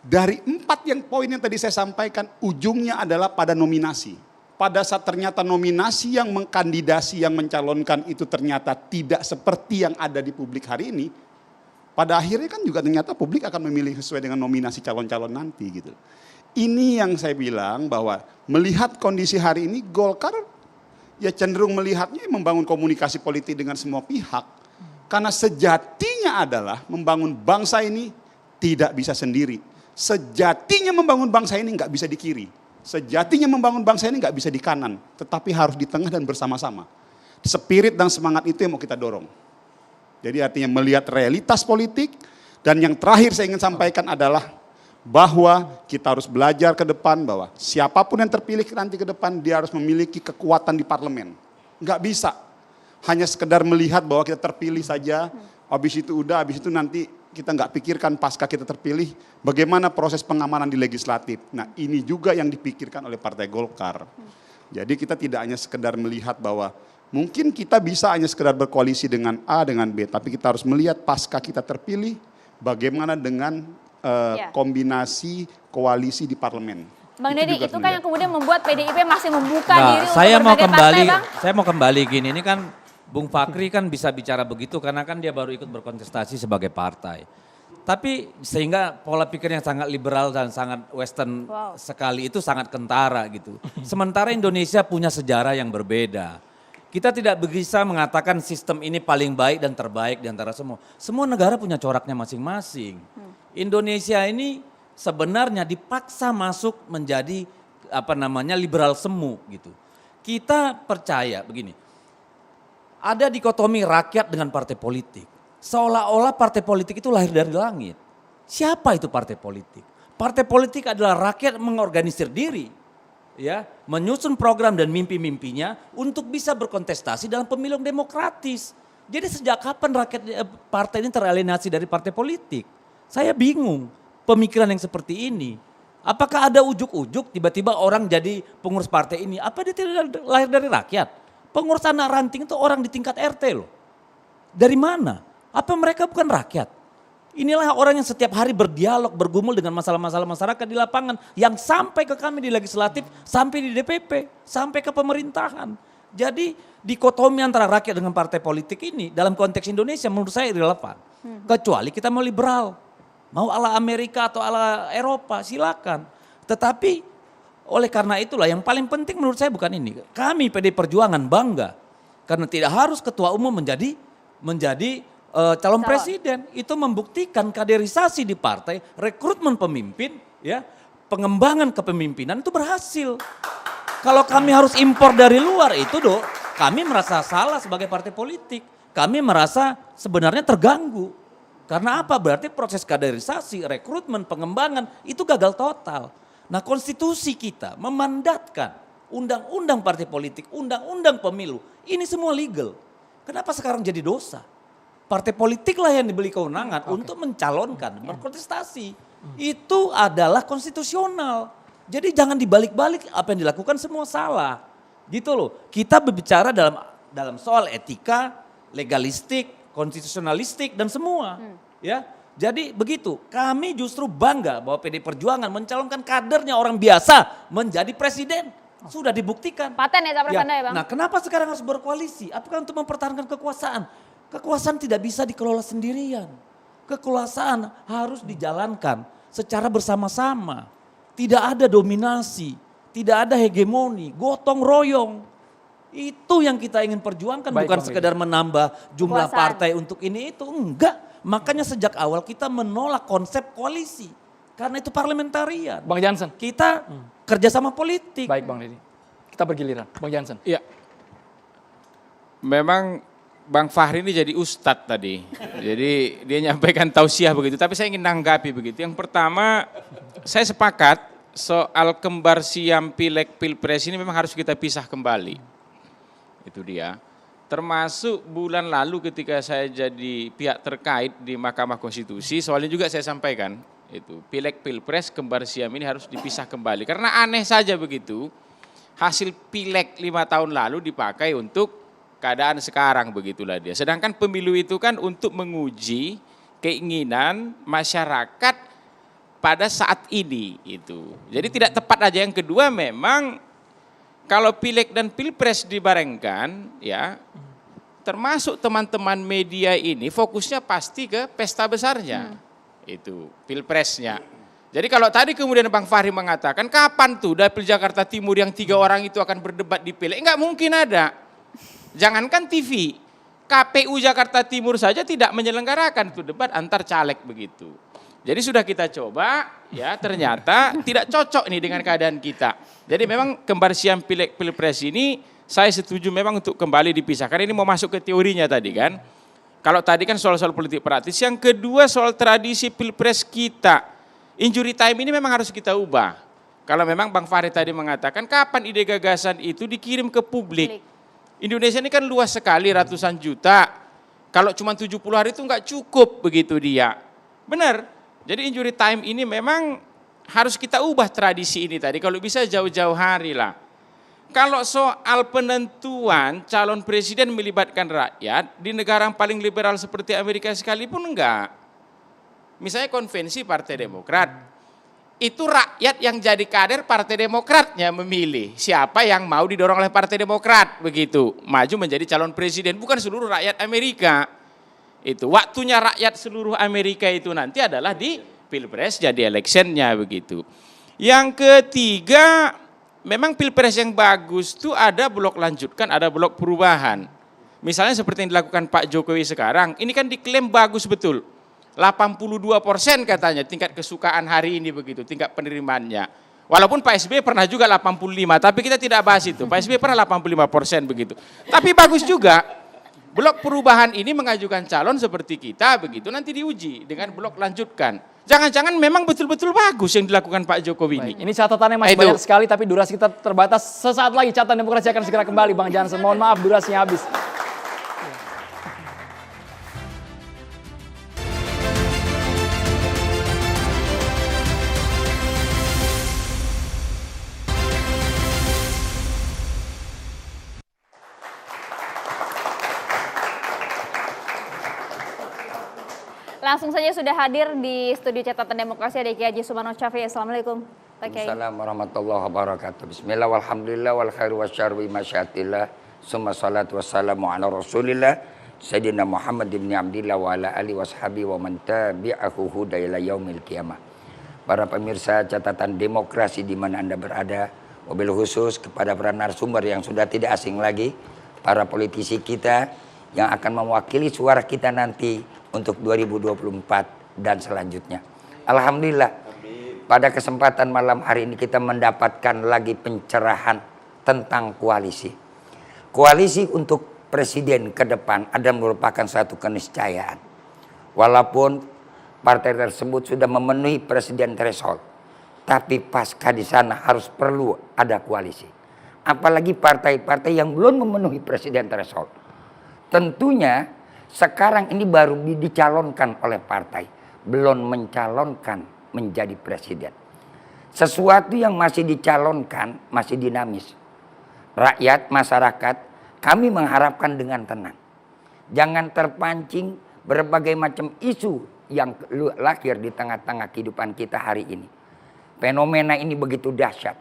dari 4 poin yang tadi saya sampaikan, ujungnya adalah pada nominasi. Pada saat ternyata nominasi yang mengkandidasi, yang mencalonkan itu ternyata tidak seperti yang ada di publik hari ini, pada akhirnya kan juga ternyata publik akan memilih sesuai dengan nominasi calon-calon nanti gitu. Ini yang saya bilang bahwa melihat kondisi hari ini Golkar ya cenderung melihatnya membangun komunikasi politik dengan semua pihak. Karena sejatinya adalah membangun bangsa ini tidak bisa sendiri. Sejatinya membangun bangsa ini nggak bisa di kiri. Sejatinya membangun bangsa ini nggak bisa di kanan. Tetapi harus di tengah dan bersama-sama. Spirit dan semangat itu yang mau kita dorong. Jadi artinya melihat realitas politik. Dan yang terakhir saya ingin sampaikan adalah bahwa kita harus belajar ke depan bahwa siapapun yang terpilih nanti ke depan dia harus memiliki kekuatan di parlemen. Nggak bisa hanya sekedar melihat bahwa kita terpilih saja, habis itu nanti kita nggak pikirkan pasca kita terpilih, bagaimana proses pengamanan di legislatif. Nah ini juga yang dipikirkan oleh Partai Golkar. Jadi kita tidak hanya sekedar melihat bahwa mungkin kita bisa hanya sekedar berkoalisi dengan A, dengan B, tapi kita harus melihat pasca kita terpilih, bagaimana dengan kombinasi koalisi di parlemen. Bang Deddy, itu kan yang kemudian membuat PDIP masih membuka diri untuk saya mau berbagai kembali, partai, Bang. saya mau kembali gini, ini kan Bung Fakri kan bisa bicara begitu karena kan dia baru ikut berkontestasi sebagai partai. Tapi sehingga pola pikir yang sangat liberal dan sangat western sekali itu sangat kentara gitu. Sementara Indonesia punya sejarah yang berbeda. Kita tidak bisa mengatakan sistem ini paling baik dan terbaik di antara semua. Semua negara punya coraknya masing-masing. Indonesia ini sebenarnya dipaksa masuk menjadi liberal semu gitu. Kita percaya begini. Ada dikotomi rakyat dengan partai politik. Seolah-olah partai politik itu lahir dari langit. Siapa itu partai politik? Partai politik adalah rakyat mengorganisir diri, ya, menyusun program dan mimpi-mimpinya untuk bisa berkontestasi dalam pemilu yang demokratis. Jadi sejak kapan partai ini teralienasi dari partai politik? Saya bingung pemikiran yang seperti ini. Apakah ada ujuk-ujuk tiba-tiba orang jadi pengurus partai ini? Apa dia tidak lahir dari rakyat? Pengurus anak ranting itu orang di tingkat RT loh. Dari mana? Apa mereka bukan rakyat? Inilah orang yang setiap hari berdialog, bergumul dengan masalah-masalah masyarakat di lapangan. Yang sampai ke kami di legislatif, sampai di DPP, sampai ke pemerintahan. Jadi dikotomi antara rakyat dengan partai politik ini dalam konteks Indonesia menurut saya irrelevan. Kecuali kita mau liberal. Mau ala Amerika atau ala Eropa silakan. Tetapi oleh karena itulah yang paling penting menurut saya bukan ini. Kami PDI Perjuangan bangga karena tidak harus ketua umum menjadi calon presiden. Itu membuktikan kaderisasi di partai, rekrutmen pemimpin, ya, pengembangan kepemimpinan itu berhasil. Kalau kami harus impor dari luar itu kami merasa salah sebagai partai politik. Kami merasa sebenarnya terganggu. Karena apa? Berarti proses kaderisasi, rekrutmen, pengembangan itu gagal total. Nah konstitusi kita memandatkan undang-undang partai politik, undang-undang pemilu, ini semua legal. Kenapa sekarang jadi dosa? Partai politik lah yang diberi kewenangan untuk mencalonkan, berkontestasi. Itu adalah konstitusional. Jadi jangan dibalik-balik apa yang dilakukan semua salah. Gitu loh. Kita berbicara dalam soal etika, legalistik, konstitusionalistik dan semua. Ya. Jadi begitu, kami justru bangga bahwa PDI Perjuangan mencalonkan kadernya orang biasa menjadi presiden. Sudah dibuktikan. Paten ya capres Anda ya Bang? Nah kenapa sekarang harus berkoalisi? Apakah untuk mempertahankan kekuasaan? Kekuasaan tidak bisa dikelola sendirian. Kekuasaan harus dijalankan secara bersama-sama. Tidak ada dominasi, tidak ada hegemoni, gotong royong. Itu yang kita ingin perjuangkan, bukan sekedar menambah jumlah partai untuk ini itu, enggak. Makanya sejak awal kita menolak konsep koalisi. Karena itu parlementarian. Bang Jansen. Kita kerjasama politik. Baik Bang Deddy. Kita bergiliran. Bang Jansen. Iya. Memang Bang Fahri ini jadi ustadz tadi. Jadi dia nyampaikan tausiah begitu. Tapi saya ingin nanggapi begitu. Yang pertama saya sepakat soal kembar siam pileg pilpres ini memang harus kita pisah kembali. Itu dia. Termasuk bulan lalu ketika saya jadi pihak terkait di Mahkamah Konstitusi, soalnya juga saya sampaikan, itu pileg pilpres kembar siam ini harus dipisah kembali. Karena aneh saja begitu, hasil pileg 5 tahun lalu dipakai untuk keadaan sekarang, begitulah dia. Sedangkan pemilu itu kan untuk menguji keinginan masyarakat pada saat ini itu. Jadi tidak tepat aja. Yang kedua memang kalau pileg dan pilpres dibarengkan, ya, termasuk teman-teman media ini fokusnya pasti ke pesta besarnya, itu pilpresnya. Jadi kalau tadi kemudian Bang Fahri mengatakan kapan tuh Dapil Jakarta Timur yang 3 orang itu akan berdebat di pileg, enggak mungkin ada. Jangankan TV, KPU Jakarta Timur saja tidak menyelenggarakan itu debat antar caleg begitu. Jadi sudah kita coba, ya ternyata tidak cocok nih dengan keadaan kita. Jadi memang kembar siam pileg pilpres ini saya setuju memang untuk kembali dipisahkan. Ini mau masuk ke teorinya tadi kan. Kalau tadi kan soal-soal politik praktis. Yang kedua soal tradisi pilpres kita. Injury time ini memang harus kita ubah. Kalau memang Bang Fahri tadi mengatakan kapan ide gagasan itu dikirim ke publik. Indonesia ini kan luas sekali, ratusan juta. Kalau cuma 70 hari itu nggak cukup begitu dia. Benar. Jadi injury time ini memang harus kita ubah tradisi ini tadi. Kalau bisa jauh-jauh hari lah. Kalau soal penentuan calon presiden melibatkan rakyat, di negara yang paling liberal seperti Amerika sekalipun enggak. Misalnya konvensi Partai Demokrat, itu rakyat yang jadi kader Partai Demokratnya memilih siapa yang mau didorong oleh Partai Demokrat, begitu. Maju menjadi calon presiden, bukan seluruh rakyat Amerika. Itu waktunya rakyat seluruh Amerika itu nanti adalah di Pilpres, jadi electionnya begitu. Yang ketiga, memang Pilpres yang bagus itu ada blok lanjutkan, ada blok perubahan. Misalnya seperti yang dilakukan Pak Jokowi sekarang, ini kan diklaim bagus betul. 82% katanya tingkat kesukaan hari ini begitu, tingkat penerimaannya. Walaupun Pak SBY pernah juga 85, tapi kita tidak bahas itu. Pak SBY pernah 85% begitu. Tapi bagus juga, blok perubahan ini mengajukan calon seperti kita begitu, nanti diuji dengan blok lanjutkan. Jangan-jangan memang betul-betul bagus yang dilakukan Pak Jokowi ini. Ini catatannya masih banyak sekali, tapi durasi kita terbatas. Sesaat lagi catatan demokrasi akan segera kembali. Bang Jansen, mohon maaf durasinya habis. Langsung saja sudah hadir di studio catatan demokrasi ada Kiai Haji Subhano Syafi'i. Assalamualaikum Pak Kiai. Assalamualaikum warahmatullahi wabarakatuh. Bismillah walhamdulillah wal khairu wasyarru masyatillah. Summa salatu wassalamu ala rasulillah Sayyidina Muhammad ibn Abdillah wa ala alihi washabi wa man tabi'ahu huda ila yaumil qiyamah. Para pemirsa catatan demokrasi di mana Anda berada, mobil khusus kepada para narasumber yang sudah tidak asing lagi, para politisi kita yang akan mewakili suara kita nanti untuk 2024 dan selanjutnya. Alhamdulillah, pada kesempatan malam hari ini kita mendapatkan lagi pencerahan tentang koalisi. Koalisi untuk presiden ke depan ada merupakan satu keniscayaan. Walaupun partai tersebut sudah memenuhi presiden threshold, tapi pasca di sana harus perlu ada koalisi. Apalagi partai-partai yang belum memenuhi presiden threshold. Tentunya sekarang ini baru dicalonkan oleh partai, belum mencalonkan menjadi presiden. Sesuatu yang masih dicalonkan masih dinamis. Rakyat, masyarakat, kami mengharapkan dengan tenang. Jangan terpancing berbagai macam isu yang lahir di tengah-tengah kehidupan kita hari ini. Fenomena ini begitu dahsyat,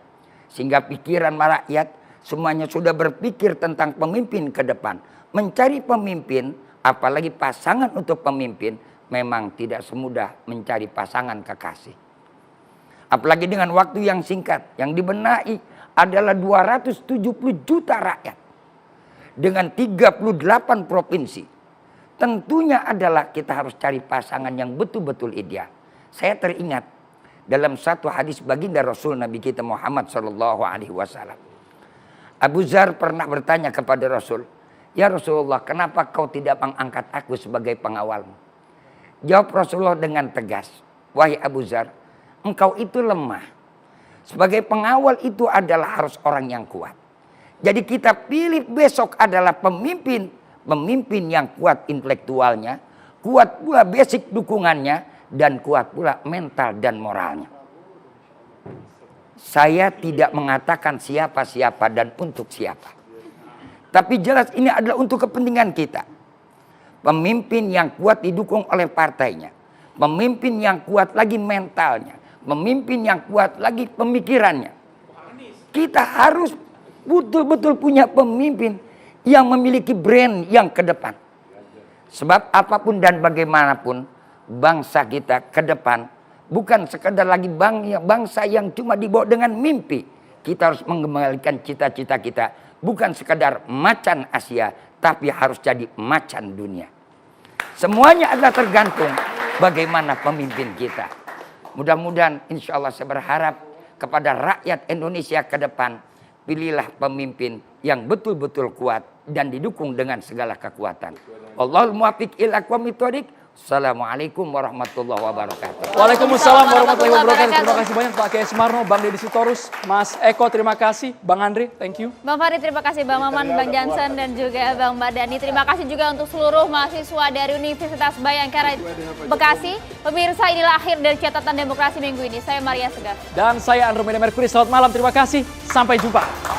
sehingga pikiran rakyat semuanya sudah berpikir tentang pemimpin ke depan. Mencari pemimpin, apalagi pasangan untuk pemimpin, memang tidak semudah mencari pasangan kekasih. Apalagi dengan waktu yang singkat, yang dibenahi adalah 270 juta rakyat. Dengan 38 provinsi. Tentunya adalah kita harus cari pasangan yang betul-betul ideal. Saya teringat dalam satu hadis baginda Rasul Nabi kita Muhammad SAW. Abu Dzar pernah bertanya kepada Rasul, "Ya Rasulullah, kenapa kau tidak mengangkat aku sebagai pengawalmu?" Jawab Rasulullah dengan tegas, "Wahai Abu Dzar, engkau itu lemah. Sebagai pengawal itu adalah harus orang yang kuat. Jadi kita pilih besok adalah pemimpin yang kuat intelektualnya, kuat pula basic dukungannya, dan kuat pula mental dan moralnya." Saya tidak mengatakan siapa-siapa dan untuk siapa. Tapi jelas ini adalah untuk kepentingan kita. Pemimpin yang kuat didukung oleh partainya. Pemimpin yang kuat lagi mentalnya. Pemimpin yang kuat lagi pemikirannya. Kita harus betul-betul punya pemimpin yang memiliki brand yang ke depan. Sebab apapun dan bagaimanapun bangsa kita ke depan bukan sekedar lagi bangsa yang cuma dibawa dengan mimpi. Kita harus mengembalikan cita-cita kita. Bukan sekadar macan Asia, tapi harus jadi macan dunia. Semuanya adalah tergantung bagaimana pemimpin kita. Mudah-mudahan insya Allah saya berharap kepada rakyat Indonesia ke depan, pilihlah pemimpin yang betul-betul kuat dan didukung dengan segala kekuatan. Allahul muwaffiq ila aqwamit thoriq. Assalamualaikum warahmatullahi wabarakatuh. Waalaikumsalam warahmatullahi wabarakatuh. Terima kasih banyak Pak Kiai Sumarno, Bang Deddy Sitorus, Mas Eko, terima kasih. Bang Andre, thank you. Bang Farid, terima kasih. Bang Maman, Bang Jansen, dan juga Bang Mardhani. Terima kasih juga untuk seluruh mahasiswa dari Universitas Bhayangkara Bekasi. Pemirsa, inilah akhir dari catatan demokrasi minggu ini. Saya Maria Segar. Dan saya Andromeda Mercury, selamat malam, terima kasih. Sampai jumpa.